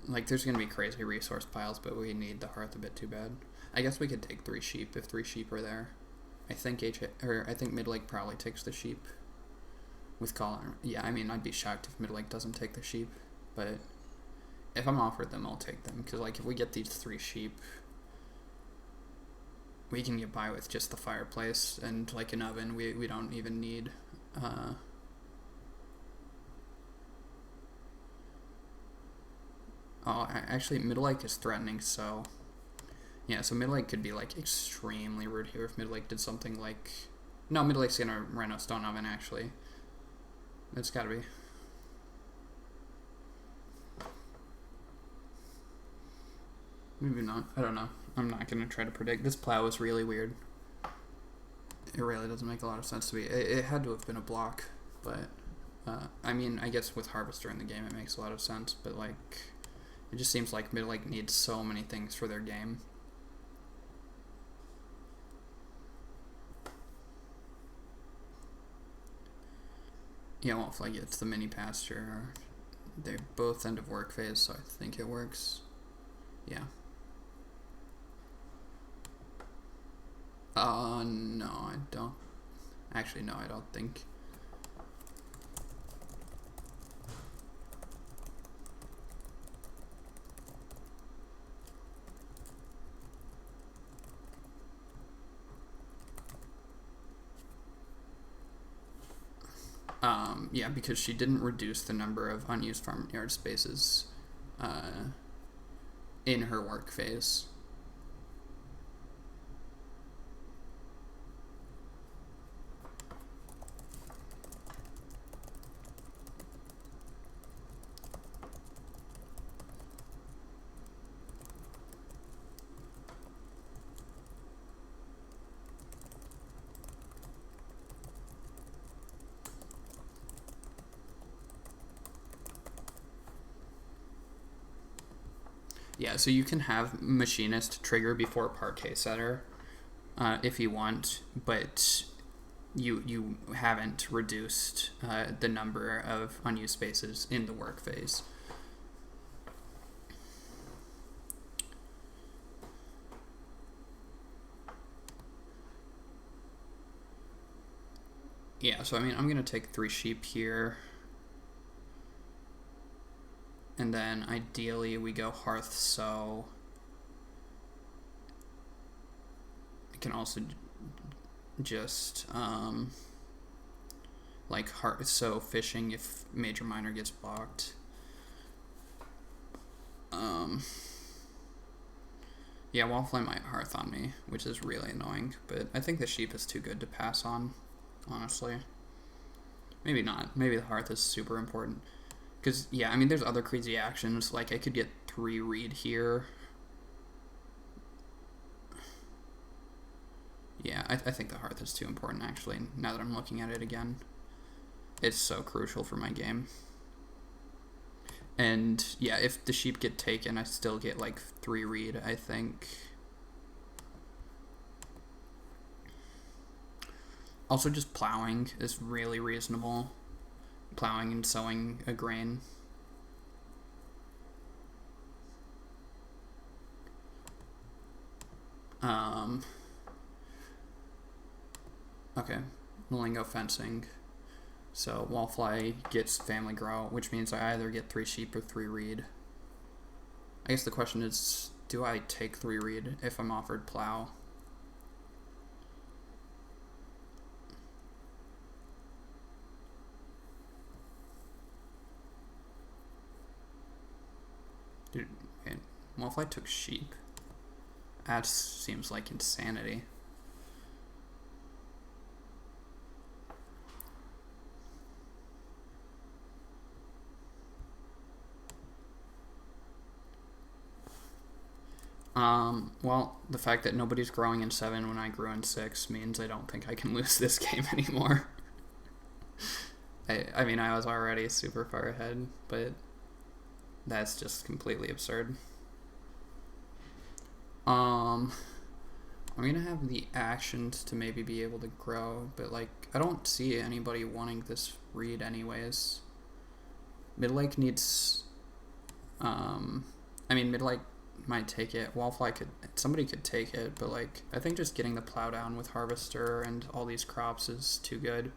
Like, there's gonna be crazy resource piles, but we need the Hearth a bit too bad. I guess we could take 3 sheep if 3 sheep are there. I think I think Midlake probably takes the sheep with Colin. Yeah, I mean, I'd be shocked if Midlake doesn't take the sheep, but if I'm offered them, I'll take them, because like if we get these 3 sheep, we can get by with just the fireplace and like an oven. We don't even need actually Midlake is threatening, so yeah, so Midlake could be like extremely rude here if Midlake did something like, no, Midlake's gonna run a stone oven actually. It's gotta be. Maybe not. I don't know. I'm not gonna try to predict. This plow is really weird. It really doesn't make a lot of sense to me. It had to have been a block, but I mean, I guess with Harvester in the game, it makes a lot of sense. But like, it just seems like Midlake needs so many things for their game. Yeah, well, if like it's the mini pasture, they both end of work phase, so I think it works. Yeah. No, I don't. Actually, no, I don't think. Yeah, because she didn't reduce the number of unused farmyard spaces in her work phase. Yeah, so you can have Machinist trigger before Parquet Setter if you want, but you haven't reduced the number of unused spaces in the work phase. Yeah, so I mean, I'm going to take 3 sheep here. And then ideally we go Hearth Sow. I can also just like Hearth Sow fishing if Major Minor gets blocked. Yeah, Wallfly might Hearth on me, which is really annoying, but I think the sheep is too good to pass on, honestly. Maybe not. Maybe the Hearth is super important. Because, yeah, I mean, there's other crazy actions. Like, I could get 3 read here. Yeah, I think the Hearth is too important, actually, now that I'm looking at it again. It's so crucial for my game. And, yeah, if the sheep get taken, I still get, like, 3 read, I think. Also, just plowing is really reasonable. Plowing and sowing a grain. Okay, Malingo fencing. So Wallfly gets family grow, which means I either get 3 sheep or 3 reed. I guess the question is, do I take 3 reed if I'm offered plow? Dude, okay. Wallfly took sheep. That seems like insanity. Well, the fact that nobody's growing in 7 when I grew in 6 means I don't think I can lose this game anymore. I mean, I was already super far ahead, but that's just completely absurd. I'm gonna have the actions to maybe be able to grow, but like, I don't see anybody wanting this read anyways. Midlake needs, I mean, Midlake might take it. Wallfly could, somebody could take it, but like I think just getting the plow down with harvester and all these crops is too good.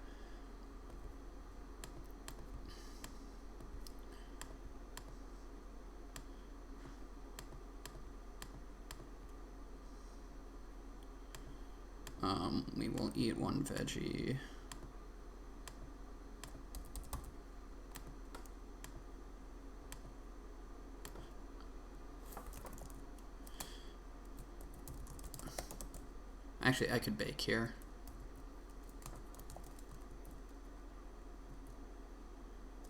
We will eat one veggie. Actually, I could bake here.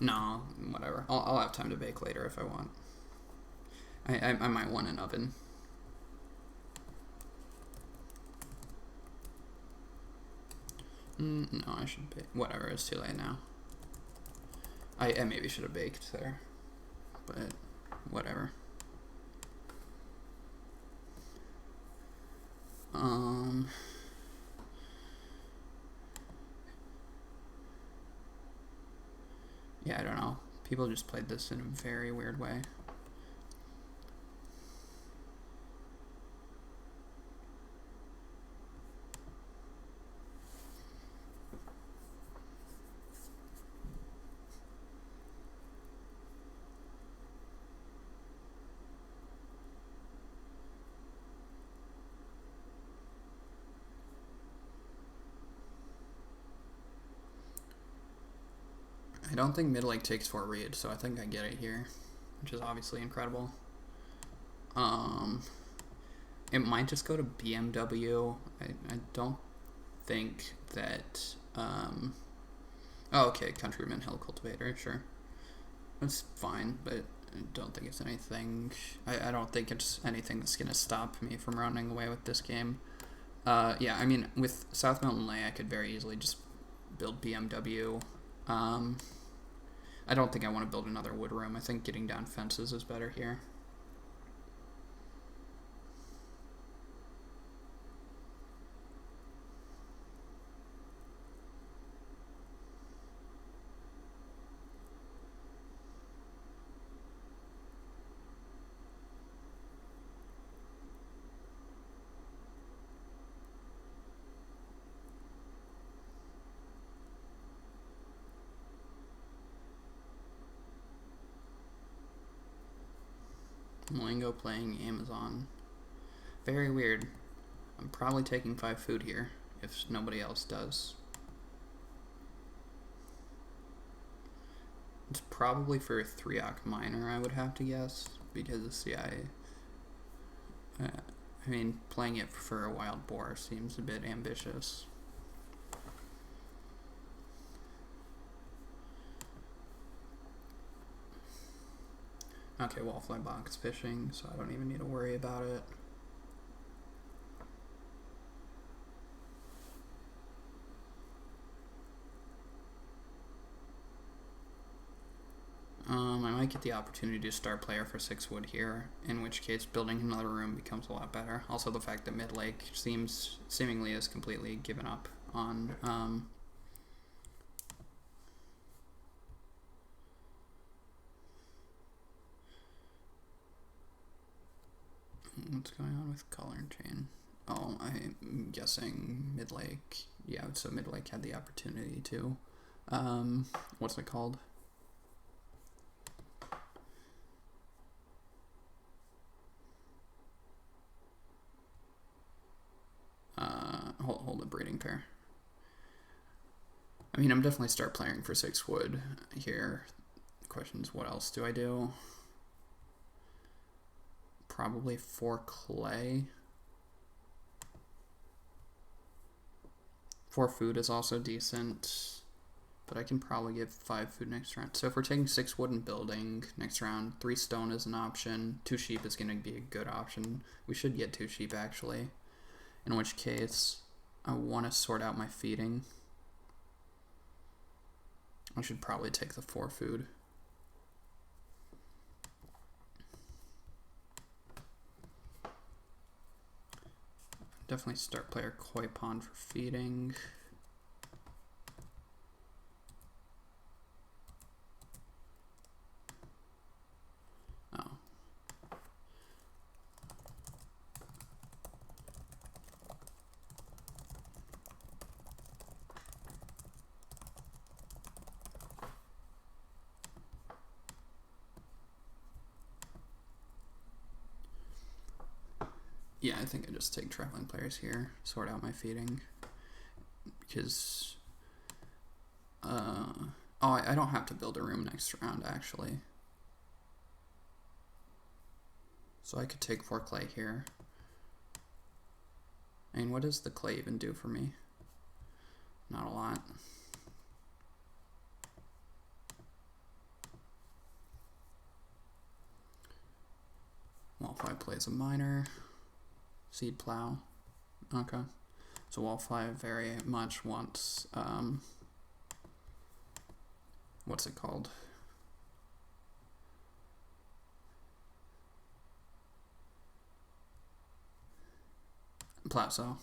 No, whatever. I'll have time to bake later if I want. I might want an oven. No, I should bake. Whatever, it's too late now. I maybe should have baked there, but whatever. Yeah, I don't know. People just played this in a very weird way. I don't think Mid Lake takes 4 read, so I think I get it here, which is obviously incredible. It might just go to BMW. I don't think that. Oh, okay, Countryman Hill Cultivator, sure. That's fine, but I don't think it's anything. I don't think it's anything that's going to stop me from running away with this game. Yeah, I mean, with South Mountain Lay, I could very easily just build BMW. I don't think I want to build another wood room. I think getting down fences is better here. Mlingo playing Amazon. Very weird. I'm probably taking 5 food here, if nobody else does. It's probably for a 3-oc miner, I would have to guess, because, yeah, I mean, playing it for a wild boar seems a bit ambitious. Okay, wallfly box fishing, so I don't even need to worry about it. I might get the opportunity to start player for 6 wood here, in which case building another room becomes a lot better. Also, the fact that Mid Lake seemingly is completely given up on what's going on with color chain? Oh, I'm guessing Mid Lake. Yeah, so Mid Lake had the opportunity to. What's it called? Hold a breeding pair. I mean, I'm definitely start playing for 6 wood here. The question is, what else do I do? Probably 4 clay. 4 food is also decent, but I can probably get 5 food next round. So if we're taking 6 wood and building next round, 3 stone is an option. 2 sheep is going to be a good option. We should get 2 sheep actually, in which case I want to sort out my feeding. I should probably take the 4 food. Definitely start player koi pond for feeding. Oh. Yeah, I think I just take traveling players here, sort out my feeding, because oh, I don't have to build a room next round actually, so I could take 4 clay here. I mean, what does the clay even do for me? Not a lot. Wallfly plays a miner. Seed plow. Okay. So Wallfly very much wants, what's it called? Plateau.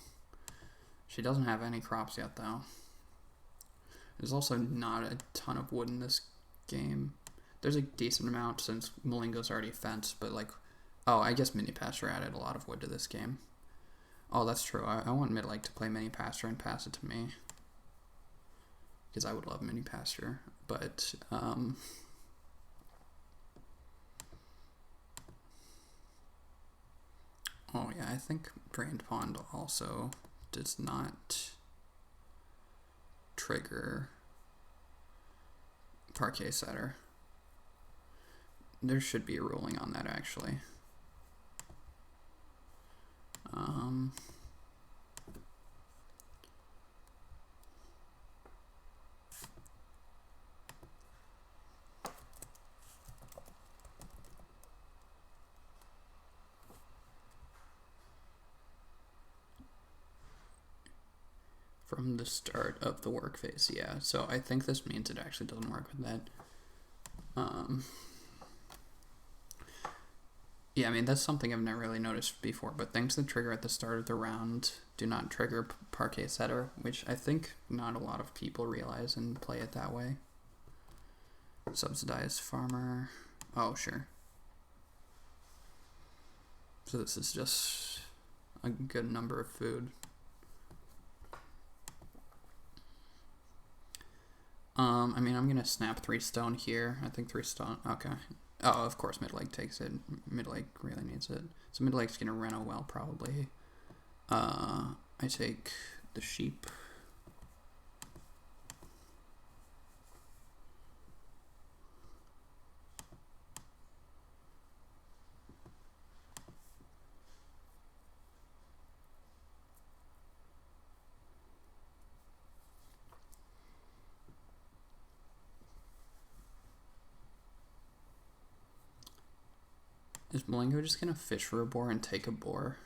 She doesn't have any crops yet, though. There's also not a ton of wood in this game. There's a decent amount since Malingo's already fenced, but like, oh, I guess Mini Pasture added a lot of wood to this game. Oh, that's true. I want Midlake to play Mini Pasture and pass it to me, because I would love Mini Pasture, but oh yeah, I think Drained Pond also does not trigger Parquet Setter. There should be a ruling on that actually. From the start of the work phase, yeah. So I think this means it actually doesn't work with that. Yeah, I mean, that's something I've never really noticed before, but things that trigger at the start of the round do not trigger Parquet Setter, which I think not a lot of people realize and play it that way. Subsidized farmer. Oh, sure. So this is just a good number of food. I mean, I'm gonna snap 3 stone here. I think 3 stone. Okay. Oh, of course, Midlake takes it. Midlake really needs it. So Midlake's gonna run a well, probably. I take the sheep. Is Malingo just gonna fish for a boar and take a boar?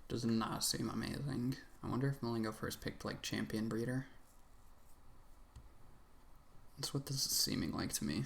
Does not seem amazing. I wonder if Malingo first picked like champion breeder. That's what this is seeming like to me.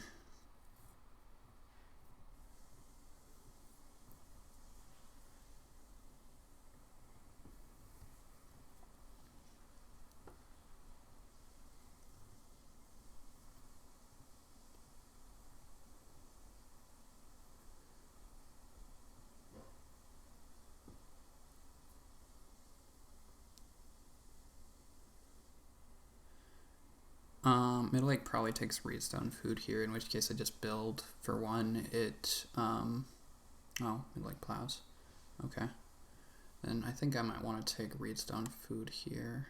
Midlake probably takes Reedstone food here, in which case I just build for 1. Oh, Midlake plows. Okay. Then I think I might want to take Reedstone food here.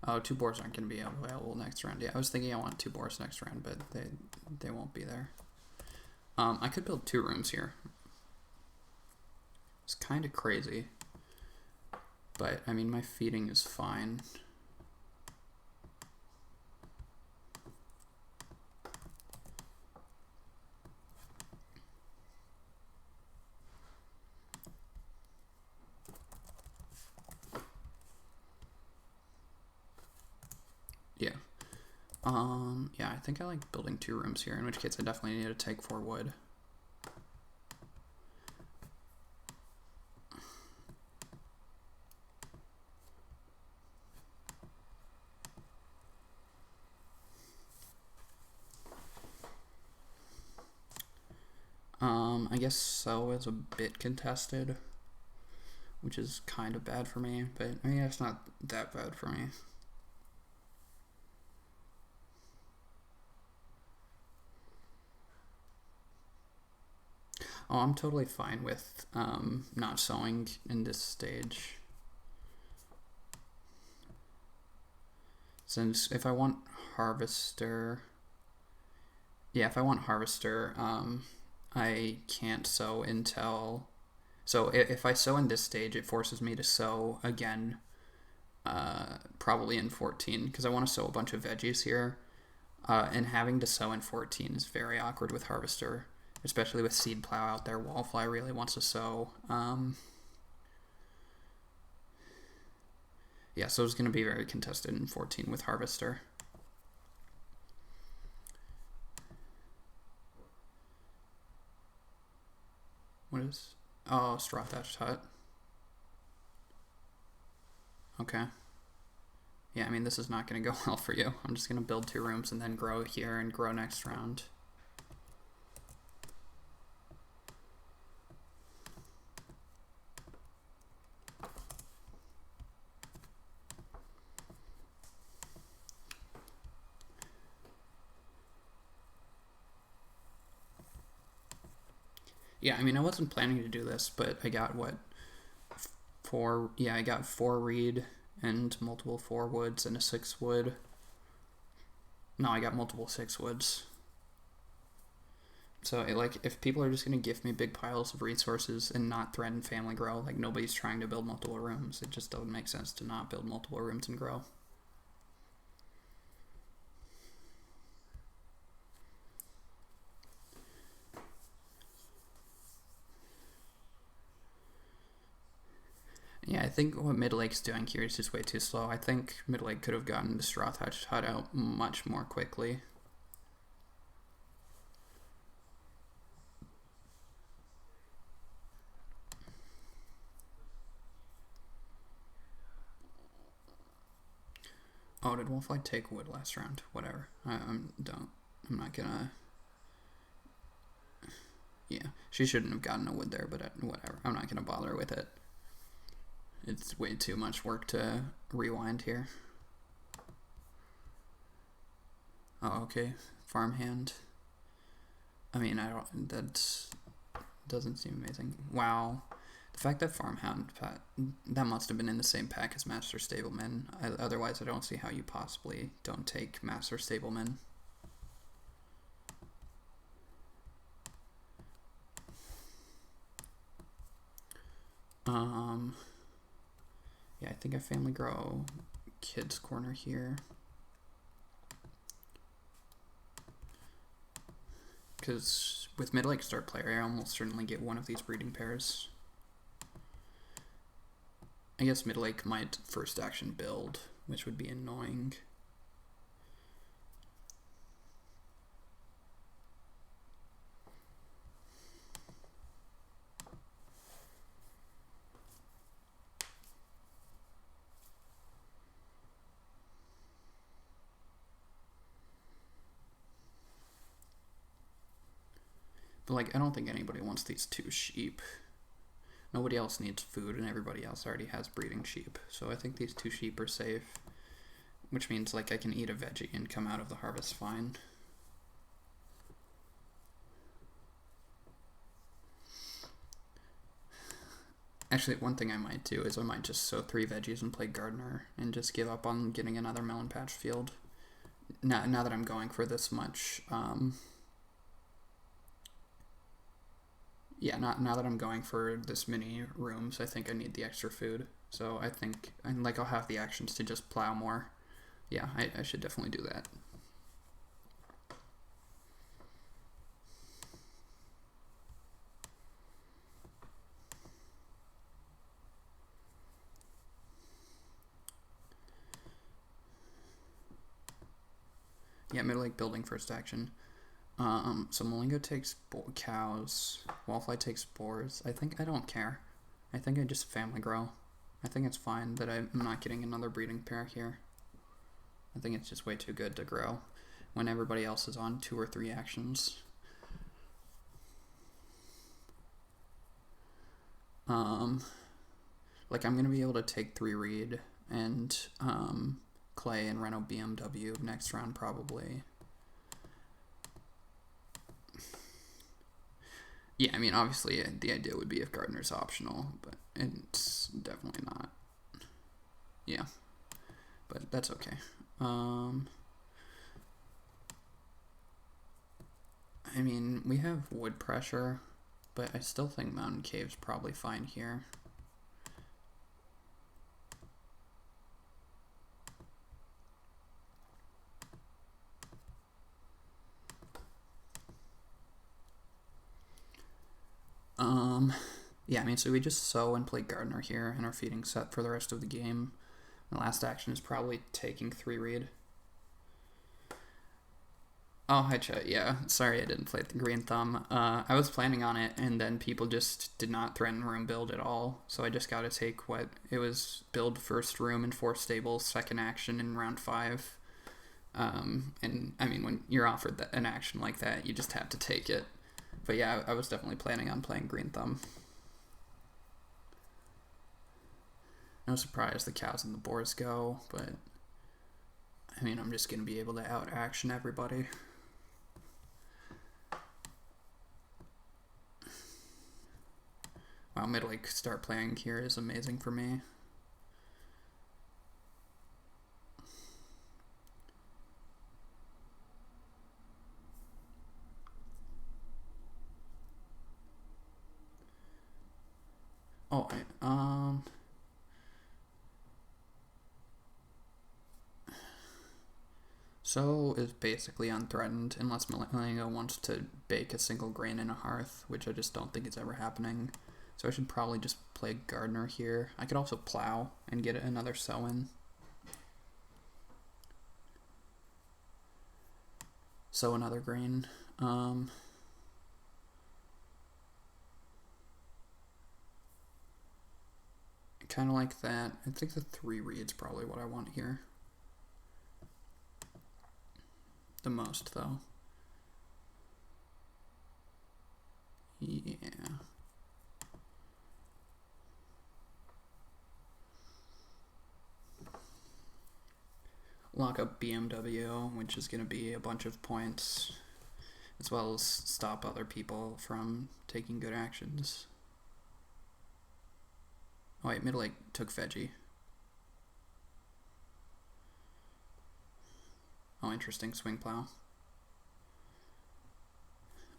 Oh, 2 boars aren't going to be available next round. Yeah, I was thinking I want 2 boars next round, but they won't be there. I could build 2 rooms here. It's kind of crazy. But, I mean, my feeding is fine. Yeah. Yeah, I think I like building 2 rooms here, in which case I definitely need to take 4 wood. I guess so is a bit contested. which is kind of bad for me, but I mean, it's not that bad for me. Oh, I'm totally fine with not sowing in this stage. Since if I want Harvester... Yeah, if I want Harvester, I can't sow until... So if I sow in this stage, it forces me to sow again, probably in 14, because I want to sow a bunch of veggies here. And having to sow in 14 is very awkward with Harvester, especially with Seed Plow out there. Wallfly really wants to sow. Yeah, so it's going to be very contested in 14 with Harvester. What is... Oh, Straw Thatched Hut. Okay. Yeah, I mean, this is not going to go well for you. I'm just going to build 2 rooms and then grow here and grow next round. Yeah, I mean, I wasn't planning to do this, but I got what? 4... Yeah, I got 4 reed and multiple 4 woods and a 6 wood. No, I got multiple 6 woods. So, if people are just going to give me big piles of resources and not threaten family grow, like nobody's trying to build multiple rooms, it just doesn't make sense to not build multiple rooms and grow. Yeah, I think what Midlake's doing here is just way too slow. I think Midlake could have gotten the Straw Thatched Hut out much more quickly. Oh, did Wallfly take wood last round? Whatever. I'm not gonna... Yeah, she shouldn't have gotten a wood there, but whatever. I'm not gonna bother with it. It's way too much work to rewind here. Oh, okay. Farmhand. I mean, that doesn't seem amazing. Wow. The fact that Farmhound, that must have been in the same pack as Master Stableman. Otherwise, I don't see how you possibly don't take Master Stableman. Yeah, I think I Family Grow Kids Corner here. Because with Midlake Start Player, I almost certainly get one of these breeding pairs. I guess Midlake might first action build, which would be annoying. But like, I don't think anybody wants these 2 sheep. Nobody else needs food, and everybody else already has breeding sheep. So I think these 2 sheep are safe. Which means, like, I can eat a veggie and come out of the harvest fine. Actually, one thing I might do is I might just sow 3 veggies and play gardener and just give up on getting another melon patch field. Now that I'm going for this much... Yeah, now that I'm going for this many rooms, I think I need the extra food. So I think, and like, I'll have the actions to just plow more. Yeah, I should definitely do that. Yeah, Midlake building first action. So Malingo takes cows, Wallfly takes spores. I don't care. I think I just Family Grow. I think it's fine that I'm not getting another breeding pair here. I think it's just way too good to grow when everybody else is on 2 or 3 actions. Like, I'm going to be able to take 3 Reed and Clay and Renault BMW next round, probably. Yeah, I mean, obviously, the idea would be if Gardner's optional, but it's definitely not. Yeah, but that's okay. I mean, we have wood pressure, but I still think Mountain Cave's probably fine here. Yeah, I mean, so we just sow and play Gardner here, and are feeding set for the rest of the game. The last action is probably taking 3 Reed. Oh, hi Chet. Yeah, sorry I didn't play the Green Thumb. I was planning on it, and then people just did not threaten room build at all. So I just got to take what it was: build first room and 4 stables, second action in round 5. And I mean, when you're offered an action like that, you just have to take it. But yeah, I was definitely planning on playing Green Thumb. No surprise the cows and the boars go, but I mean, I'm just going to be able to out action everybody. Wow, Midlake start playing here is amazing for me. Oh, So is basically unthreatened unless Malengo wants to bake a single grain in a hearth, which I just don't think is ever happening. So I should probably just play Gardener here. I could also plow and get another sow in. Sow another grain. Kind of like that. I think the 3 Reed's probably what I want here. The most, though. Yeah. Lock up BMW, which is going to be a bunch of points, as well as stop other people from taking good actions. Oh wait, Midlake took Veggie. Oh, interesting, swing plow.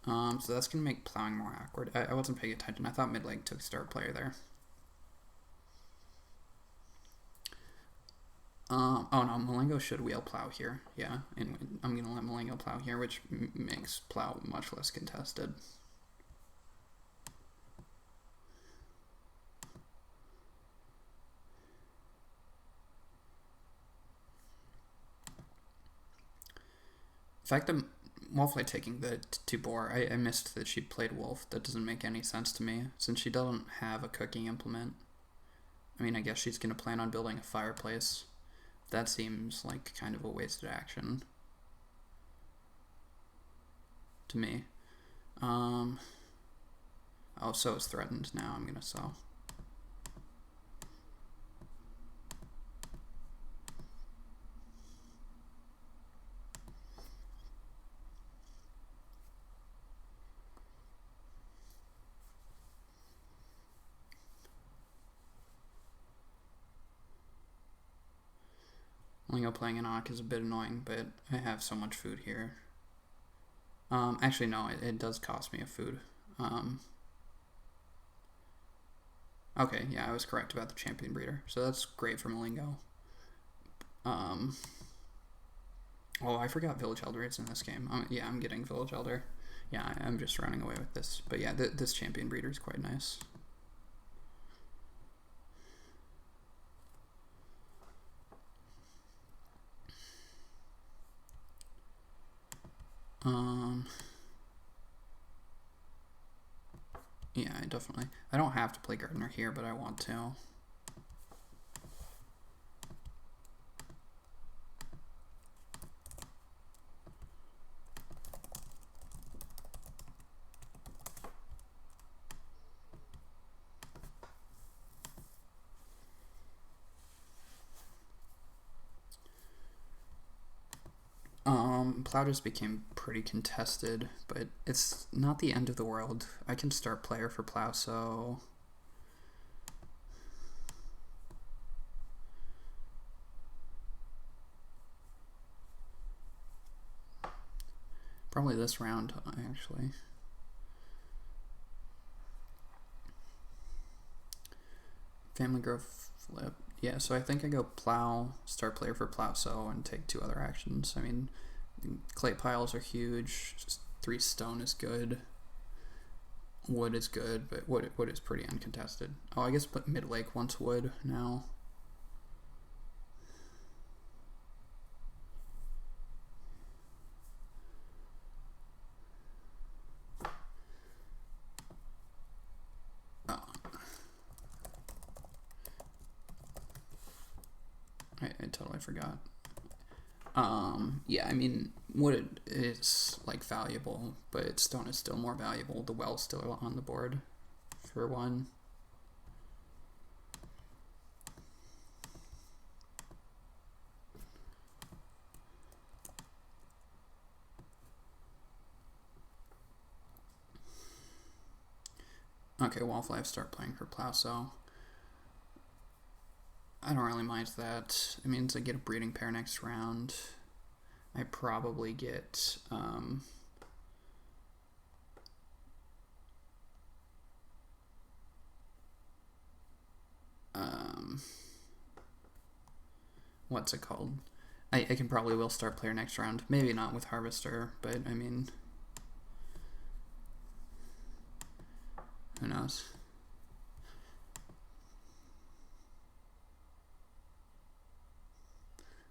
So that's going to make plowing more awkward. I wasn't paying attention. I thought Midlake took start player there. Oh no, Malengo should wheel plow here. Yeah, and I'm going to let Malengo plow here, which makes plow much less contested. The fact that Wolflight taking the 2 boar, I missed that she played wolf. That doesn't make any sense to me, since she doesn't have a cooking implement. I mean, I guess she's going to plan on building a fireplace. That seems like kind of a wasted action to me. Oh, so is threatened. Now I'm going to sell. Lingo playing an Ankh is a bit annoying, but I have so much food here. Actually, no, it does cost me a food. Okay, yeah, I was correct about the champion breeder. So that's great for Malengo. Oh, I forgot Village Elder is in this game. Yeah, I'm getting Village Elder. Yeah, I'm just running away with this. But yeah, this champion breeder is quite nice. Yeah, I don't have to play Gardener here, but I want to. Plow just became pretty contested, but it's not the end of the world. I can start player for Plow, so... Probably this round, actually. Family Grove flip. Yeah, so I think I go Plow, start player for Plow, so, and take 2 other actions. I mean, clay piles are huge. Just 3 stone is good. Wood is good, but wood is pretty uncontested. Oh, I guess put Mid Lake wants wood now. I totally forgot. Yeah, I mean, wood is like valuable, but stone is still more valuable. The well's still on the board for 1. Okay, Wallfly start playing for Plow, so I don't really mind that. It means I get a breeding pair next round. I probably get what's it called? I can probably will start player next round. Maybe not with Harvester, but I mean, who knows?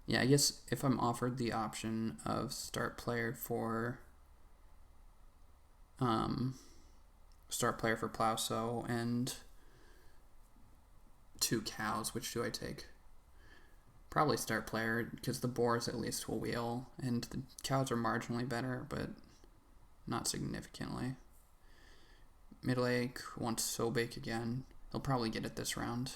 Yeah, I guess if I'm offered the option of start player for Plowsow and 2 cows, which do I take? Probably start player, because the boars at least will wheel, and the cows are marginally better, but not significantly. Mid Lake wants So Bake again. He'll probably get it this round.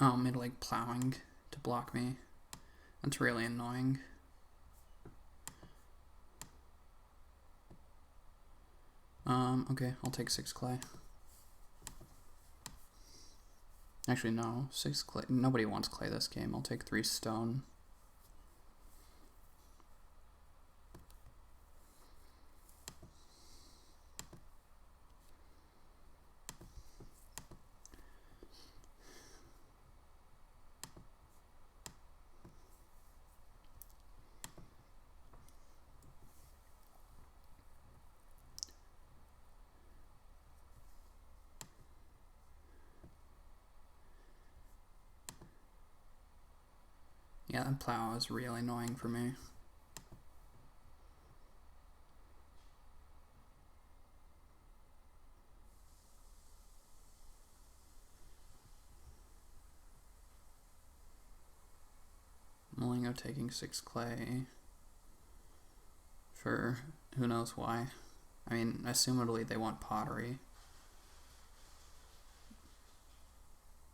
Oh, Mid Lake plowing to block me. That's really annoying. Okay, I'll take 6 clay. Actually, no, 6 clay. Nobody wants clay this game. I'll take 3 stone. Yeah, that plow is really annoying for me. Molingo taking 6 clay for who knows why. I mean, assumably they want pottery.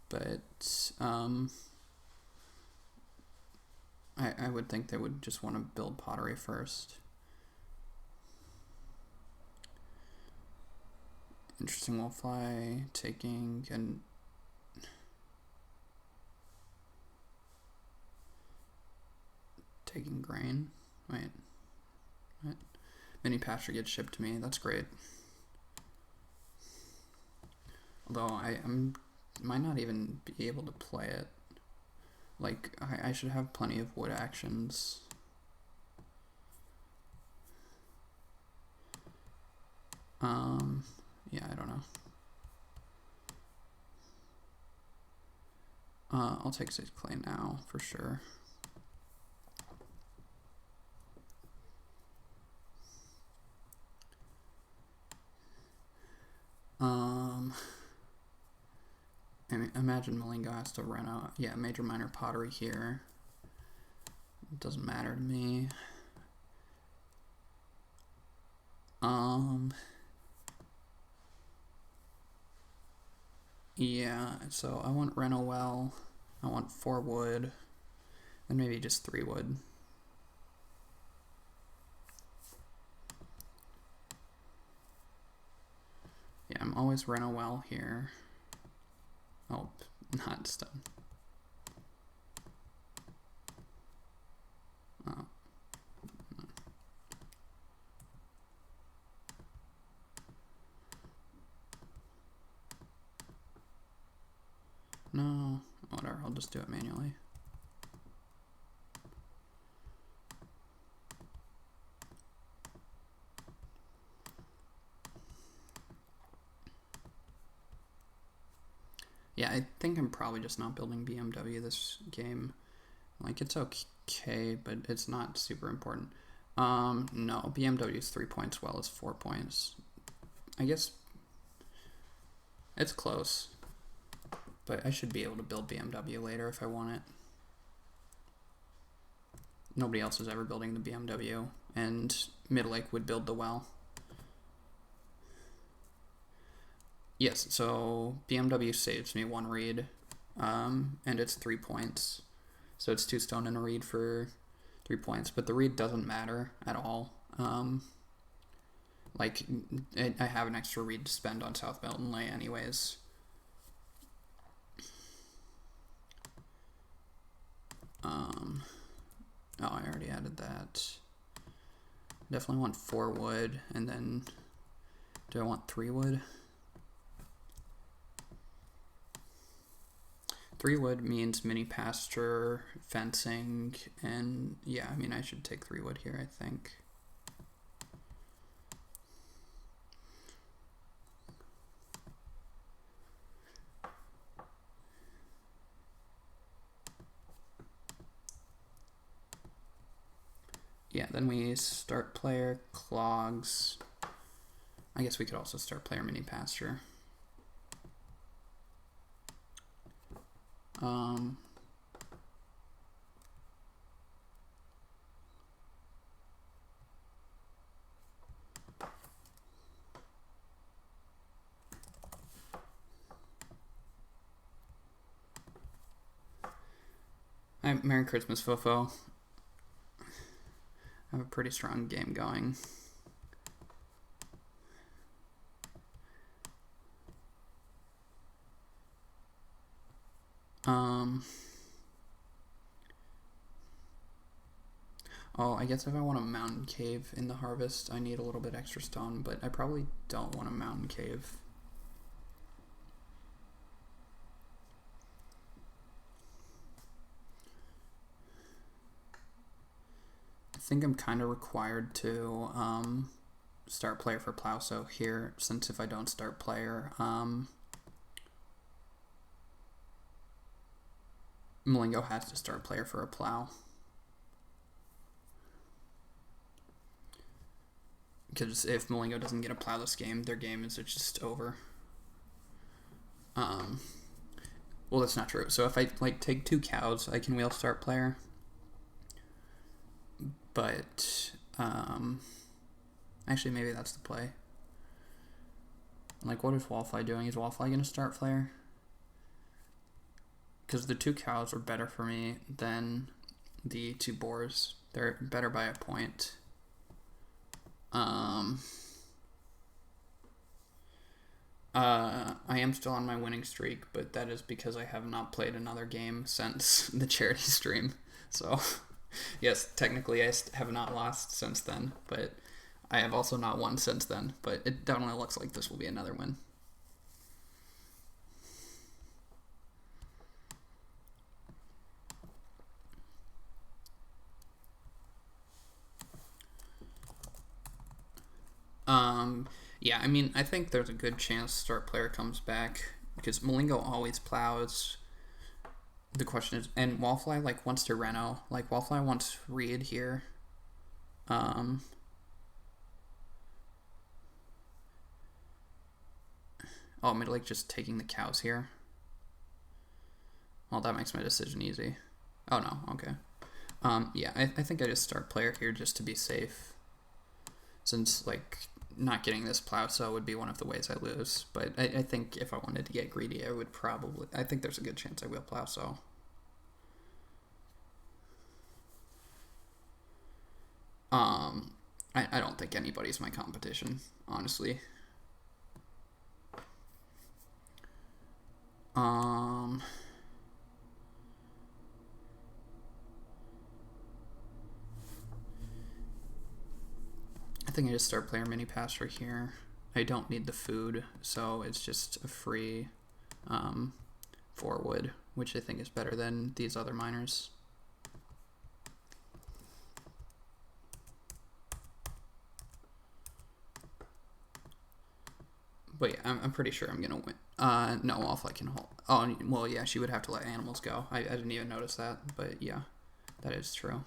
But, I would think they would just want to build pottery first. Interesting Wallfly taking and taking grain. Wait, what? Mini pasture gets shipped to me. That's great. Although I might not even be able to play it. Like, I should have plenty of wood actions. Yeah, I don't know. I'll take 6 clay now for sure. And imagine Malingo has to run out. Yeah, major minor pottery here. It doesn't matter to me. Yeah, so I want Reno Well. I want 4 wood. And maybe just 3 wood. Yeah, I'm always Reno Well here. Oh, not stone. Oh. No, whatever, I'll just do it manually. Yeah, I think I'm probably just not building BMW this game. Like, it's okay, but it's not super important. No, BMW is 3 points, well as 4 points. I guess it's close, but I should be able to build BMW later if I want it. Nobody else is ever building the BMW, and Midlake would build the well. Yes, so BMW saves me 1 reed, and it's 3 points. So it's 2 stone and a reed for 3 points, but the reed doesn't matter at all. Like, I have an extra reed to spend on South Mountain Lay anyways. Oh, I already added that. Definitely want 4 wood, and then do I want 3 wood? 3 wood means mini pasture, fencing, and yeah, I mean, I should take 3 wood here, I think. Yeah, then we start player, clogs. I guess we could also start player mini pasture. Merry Christmas, Fofo. I have a pretty strong game going. Oh, I guess if I want a mountain cave in the harvest, I need a little bit extra stone, but I probably don't want a mountain cave. I think I'm kind of required to start player for plow, so here, since if I don't start player, Malingo has to start player for a plow. Because if Malingo doesn't get a plow this game, their game is just over. Well, that's not true. So if I like take 2 cows, I can wheel start player. But actually, maybe that's the play. Like, what is Wallfly doing? Is Wallfly gonna start player? Because the 2 cows are better for me than the 2 boars. They're better by a point. I am still on my winning streak, but that is because I have not played another game since the charity stream. So, yes, technically I have not lost since then, but I have also not won since then. But it definitely looks like this will be another win. Yeah, I mean, I think there's a good chance start player comes back because Malingo always plows. the question is, and Wallfly like wants to Reno. Like Wallfly wants Reed here. Um, oh, Midlake just taking the cows here. Well, that makes my decision easy. Oh no, okay. Yeah, I think I just start player here just to be safe. Since, like, not getting this plow cell would be one of the ways I lose. But I think if I wanted to get greedy, I would probably... I think there's a good chance I will plow cell. I don't think anybody's my competition, honestly. I think I just start player mini pasture here. I don't need the food, so it's just a free 4 wood, which I think is better than these other miners. But yeah, I'm pretty sure I'm gonna win. No, Wallfly can hold. Oh, well, yeah, she would have to let animals go. I didn't even notice that, but yeah, that is true.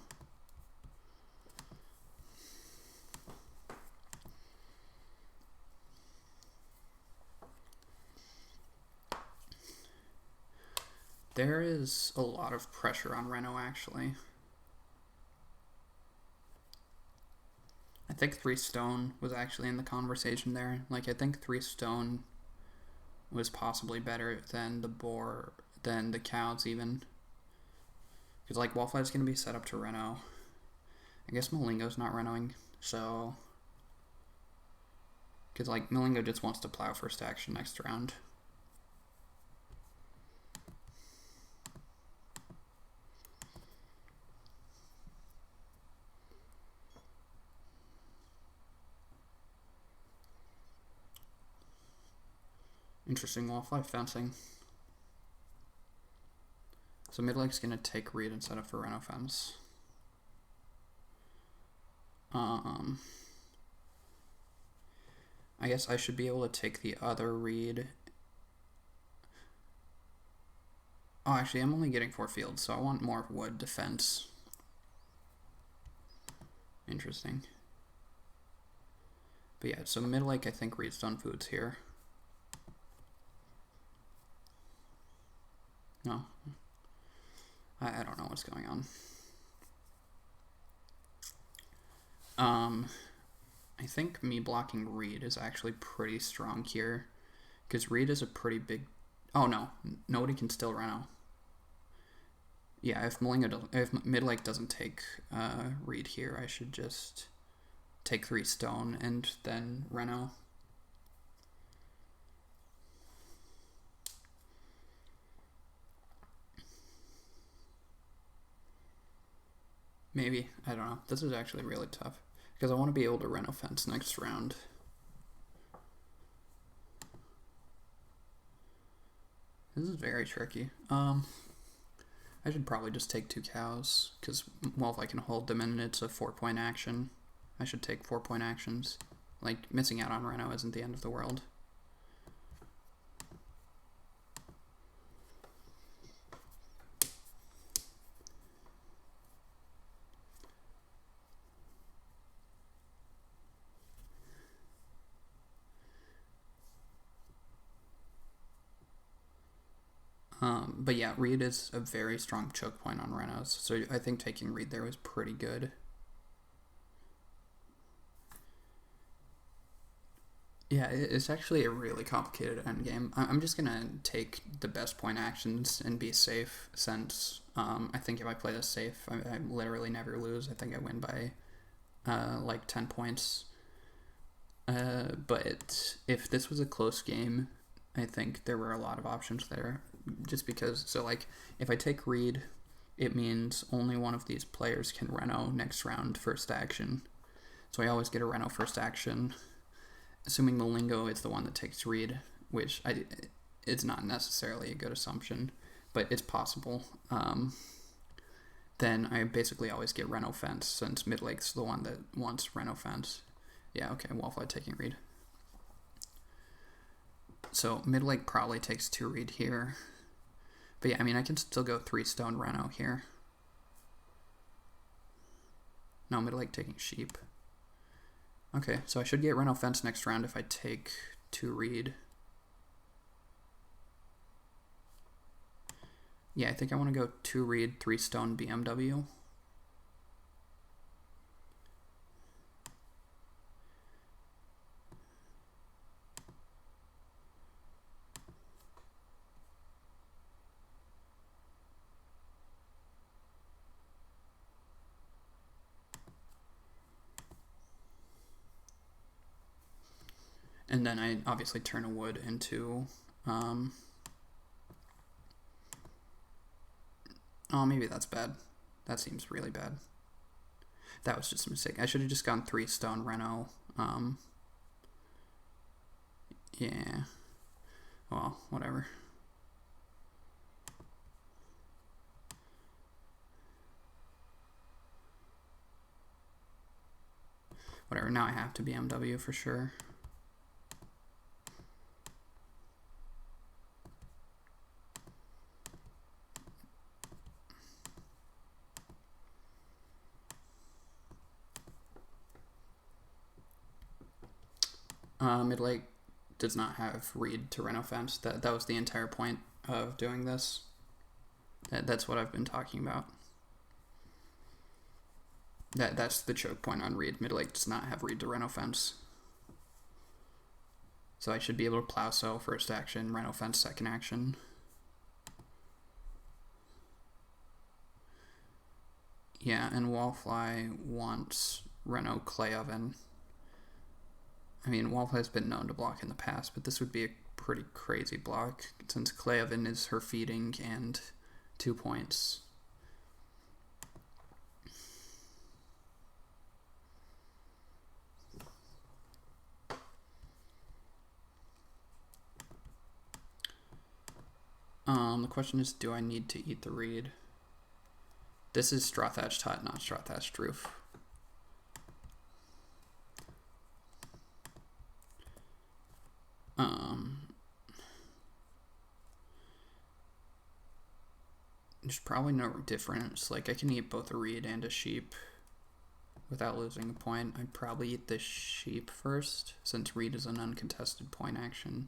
There is a lot of pressure on Reno, actually. I think 3 stone was actually in the conversation there. Like, I think 3 stone was possibly better than than the cows, even. Because, like, Wallfly's going to be set up to Reno. I guess Malingo's not Renoing, so... Because, like, Malingo just wants to plow first action next round. Interesting Wallfly fencing. So Midlake's going to take Reed and set up for Reno fence. I guess I should be able to take the other Reed. Oh, actually, I'm only getting 4 fields, so I want more wood defense. Interesting. But yeah, so Midlake, I think Reed's done foods here. No. I don't know what's going on. I think me blocking Reed is actually pretty strong here. Because Reed is a pretty big... Oh, no. Nobody can still Reno. Yeah, if Midlake doesn't take Reed here, I should just take 3 stone and then Reno. Maybe. I don't know. This is actually really tough. Because I want to be able to Reno fence next round. This is very tricky. I should probably just take 2 cows. Because, well, if I can hold them and it's a 4-point action, I should take 4-point actions. Like, missing out on Reno isn't the end of the world. But yeah, Reed is a very strong choke point on Renos, so I think taking Reed there was pretty good. Yeah, it's actually a really complicated endgame. I'm just gonna take the best point actions and be safe, since I think if I play this safe, I literally never lose. I think I win by like 10 points. But if this was a close game, I think there were a lot of options there. Just because, so like, if I take Reed, it means only one of these players can Reno next round first action. So I always get a Reno first action, assuming Malingo is the one that takes Reed, which it's not necessarily a good assumption, but it's possible. Then I basically always get Reno fence, since Midlake's the one that wants Reno fence. Yeah, okay, Wallfly taking Reed. So Midlake probably takes 2 Reed here. But yeah, I mean, I can still go 3 stone Reno here. No, Middle Lake taking sheep. Okay, so I should get Reno Fence next round if I take 2 reed. Yeah, I think I want to go 2 reed, 3 stone BMW. And then I obviously turn a wood into, oh, maybe that's bad. That seems really bad. That was just a mistake. I should have just gone 3 stone Reno. Yeah. Well, whatever. Whatever, now I have to BMW for sure. Mid Lake does not have reed to Reno Fence. That was the entire point of doing this. That's what I've been talking about. That's the choke point on reed. Mid Lake does not have reed to Reno Fence. So I should be able to plow sow first action, Reno Fence second action. Yeah, and Wallfly wants Reno Clay Oven. I mean, Wallfly's been known to block in the past, but this would be a pretty crazy block since Clay Oven is her feeding and 2 points. The question is, do I need to eat the reed? This is straw thatched hut, not straw thatched roof. There's probably no difference. Like, I can eat both a reed and a sheep without losing a point. I'd probably eat the sheep first, since reed is an uncontested point action.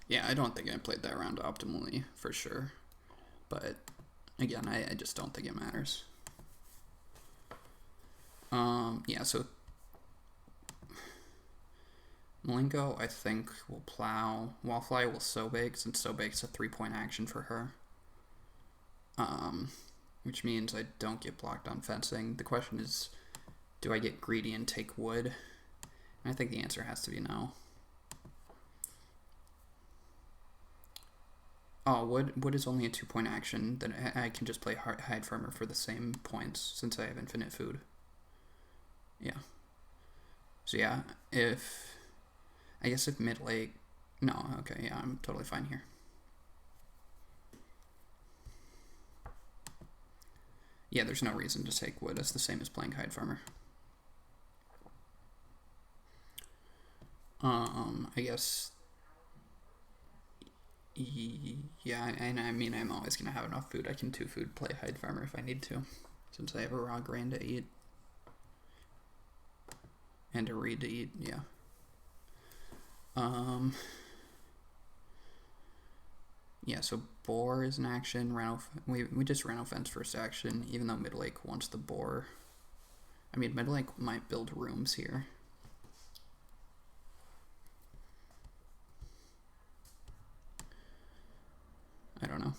Yeah, I don't think I played that round optimally, for sure. But, again, I just don't think it matters. Yeah, so Malenko, I think, will plow. Wallfly will sow bake, since sow bake's a 3-point action for her. Which means I don't get blocked on fencing. The question is, do I get greedy and take wood? And I think the answer has to be no. Oh, wood is only a 2-point action. Then I can just play Hide Farmer for the same points since I have infinite food. Yeah. So yeah, I guess if Mid Lake, no, okay, yeah, I'm totally fine here. Yeah, there's no reason to take wood. It's the same as playing Hide Farmer. I guess. Yeah, and I mean, I'm always gonna have enough food. I can 2-food play Hide Farmer if I need to, since I have a raw grain to eat and a reed to eat. Yeah. Yeah, so boar is an action. We just Reno Fence first action, even though Mid Lake wants the boar. I mean, Mid Lake might build rooms here. I don't know.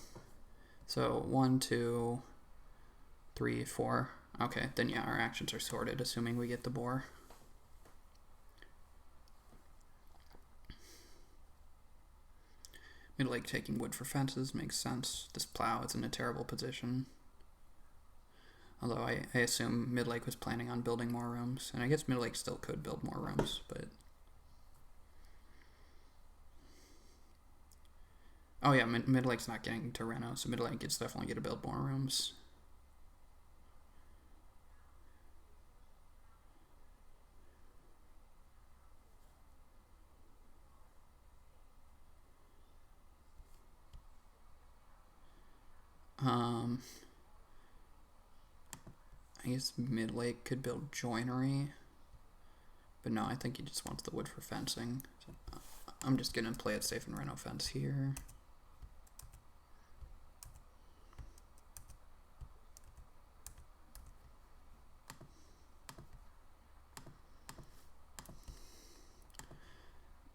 So 1, 2, 3, 4. Okay, then yeah, our actions are sorted, assuming we get the boar. Mid Lake taking wood for fences makes sense. This plow is in a terrible position. Although I assume Midlake was planning on building more rooms, and I guess Midlake still could build more rooms, but... Oh yeah, Midlake's not getting to reno, so Midlake is definitely going to build more rooms. I guess Midlake could build joinery, but no, I think he just wants the wood for fencing. So I'm just gonna play it safe and reno fence here.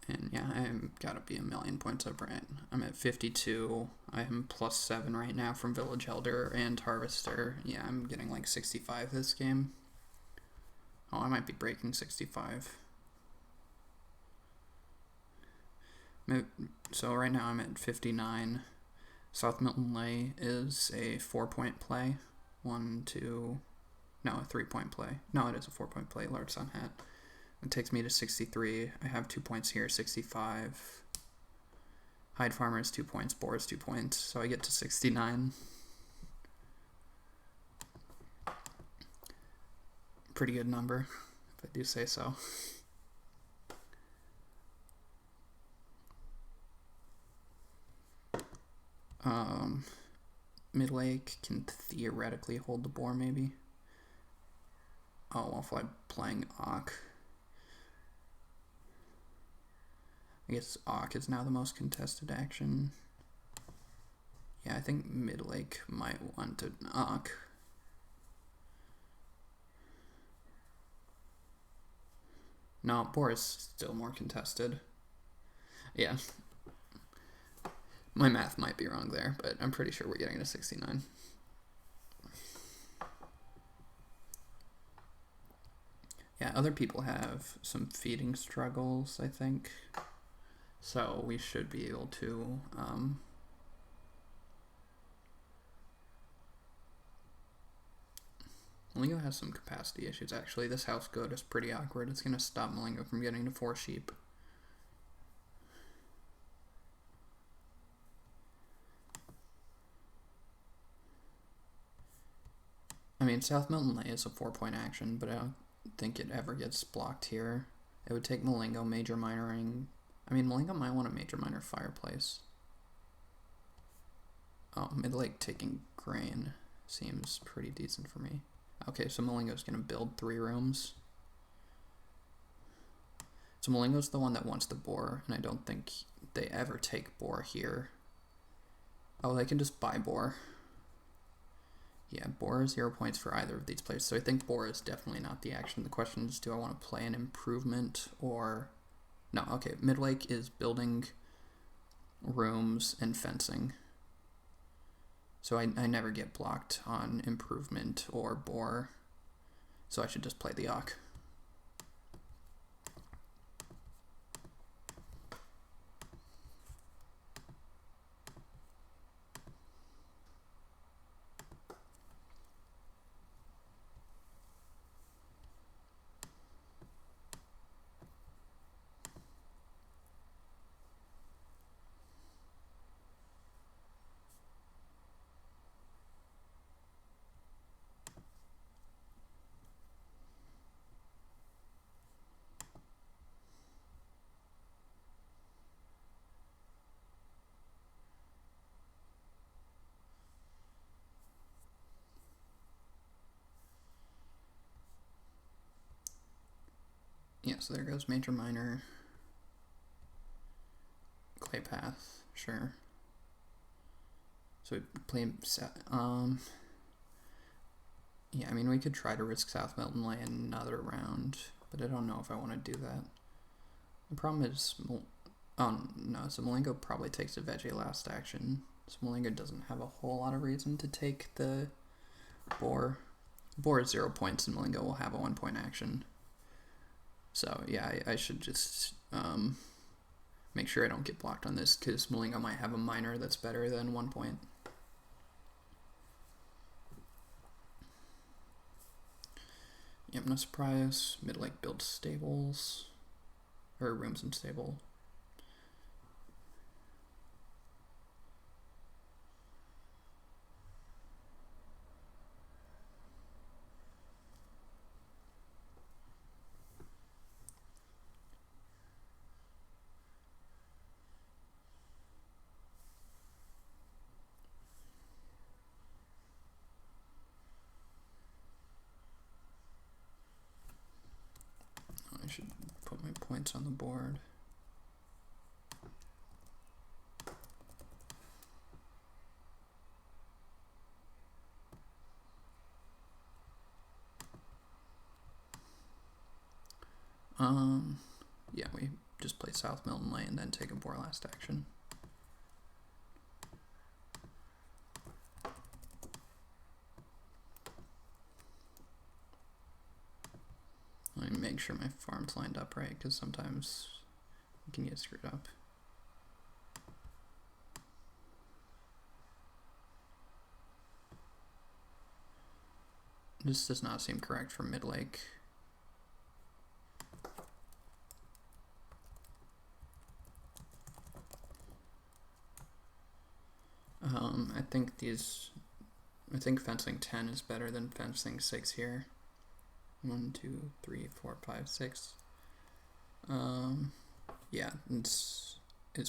And yeah, I'm gotta be a million points up, right? I'm at 52. I am +7 right now from Village Elder and Harvester. Yeah, I'm getting like 65 this game. Oh, I might be breaking 65. So right now I'm at 59. South Milton Ley is a 4-point play. 1, 2... No, a 3-point play. No, it is a 4-point play. Large Sun Hat. It takes me to 63. I have 2 points here, 65. Hyde Farmer is 2 points. Boar is 2 points. So I get to 69. Pretty good number, if I do say so. Midlake can theoretically hold the boar, maybe. Oh, well, if I'm playing Ock. I guess Ock is now the most contested action. Yeah, I think Midlake might want to Ock. No, boar is still more contested. Yeah. My math might be wrong there, but I'm pretty sure we're getting to 69. Yeah, other people have some feeding struggles, I think. So we should be able to... Malingo has some capacity issues, actually. This house goat is pretty awkward. It's going to stop Malingo from getting to 4 sheep. I mean, South Milton Ley is a 4-point action, but I don't think it ever gets blocked here. It would take Malingo major minoring. I mean, Malingo might want a major minor fireplace. Oh, Midlake taking grain seems pretty decent for me. Okay, so Malingo's going to build 3 rooms. So Malingo's the one that wants the boar, and I don't think they ever take boar here. Oh, they can just buy boar. Yeah, boar is 0 points for either of these players, so I think boar is definitely not the action. The question is, do I want to play an improvement or... No, okay, Midlake is building rooms and fencing. So I never get blocked on improvement or boar, so I should just play the Ock. Yeah, so there goes major minor. Clay path, sure. So we play, yeah, I mean, we could try to risk South Milton Ley another round, but I don't know if I want to do that. The problem is, oh no, so Malingo probably takes a veggie last action. So Malingo doesn't have a whole lot of reason to take the boar. Boar is 0 points, and Malingo will have a 1-point action. So yeah, I should just make sure I don't get blocked on this, because Malingo might have a minor that's better than 1 point. Yep, no surprise. Mid-Lake builds stables. Or rooms and stable. I should put my points on the board. Yeah, we just play South Milton Lane, then take a boar last action. Let me make sure my farm's lined up right, because sometimes you can get screwed up. This does not seem correct for Mid-Lake. I think fencing 10 is better than fencing 6 here. 1, 2, 3, 4, 5, 6. Yeah, it's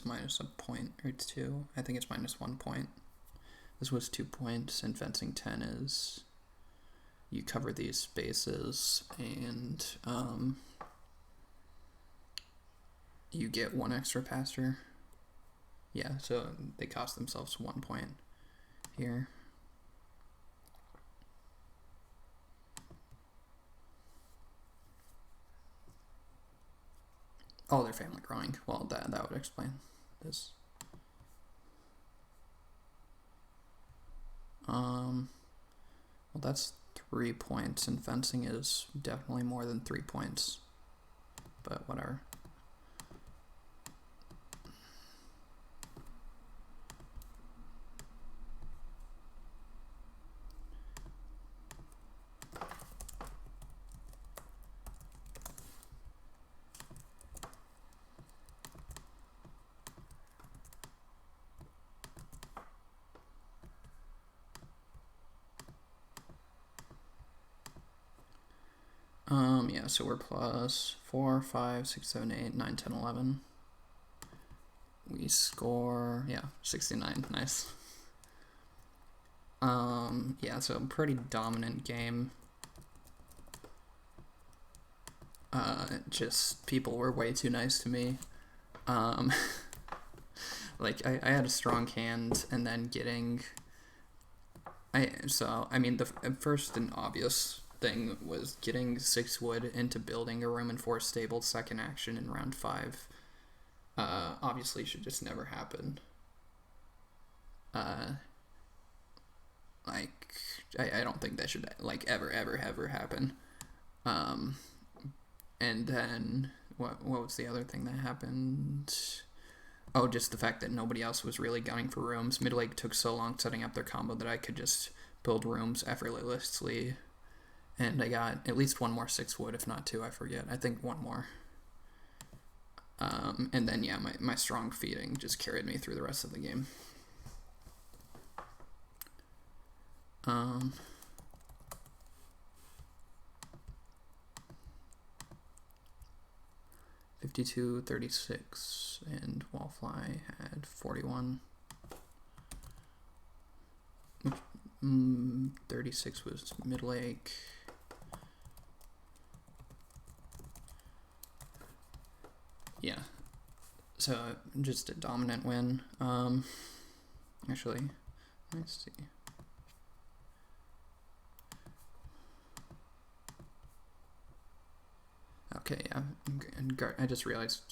minus a point or 2. I think it's minus 1 point. This was 2 points, and fencing 10 is you cover these spaces and you get 1 extra pasture. Yeah, so they cost themselves 1 point here. Oh, they're family growing. Well, that would explain this. Well, that's 3 points, and fencing is definitely more than 3 points. But whatever. Yeah, so we're plus 4, 5, 6, 7, 8, 9, 10, 11. We score, yeah, 69. Nice. Yeah, so pretty dominant game. Just people were way too nice to me. Like I had a strong hand, and then getting. I mean, the first and obvious thing was getting 6 wood into building a room and 4 stable second action in round 5. Obviously should just never happen. Like I don't think that should like ever happen. And then what was the other thing that happened? Oh, just the fact that nobody else was really gunning for rooms. Mid-Lake took so long setting up their combo that I could just build rooms effortlessly. And I got at least 1 more 6 wood, if not 2, I forget. I think 1 more. And then, yeah, my strong feeding just carried me through the rest of the game. 52, 36, and Wallfly had 41. 36 was Mid-Lake. Yeah, so just a dominant win. Actually, let's see. Okay, yeah, and I just realized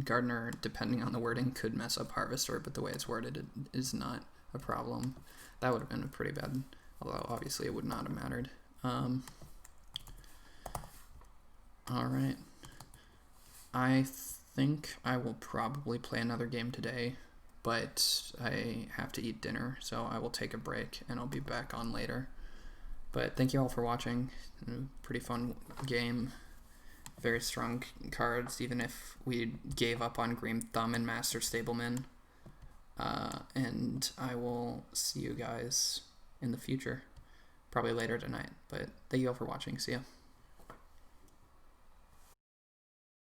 Gardener, depending on the wording, could mess up Harvester, but the way it's worded, it is not a problem. That would have been pretty bad, although obviously it would not have mattered. Alright. I think I will probably play another game today, but I have to eat dinner, so I will take a break, and I'll be back on later. But thank you all for watching. Pretty fun game. Very strong cards, even if we gave up on Green Thumb and Master Stableman. And I will see you guys in the future. Probably later tonight. But thank you all for watching. See ya.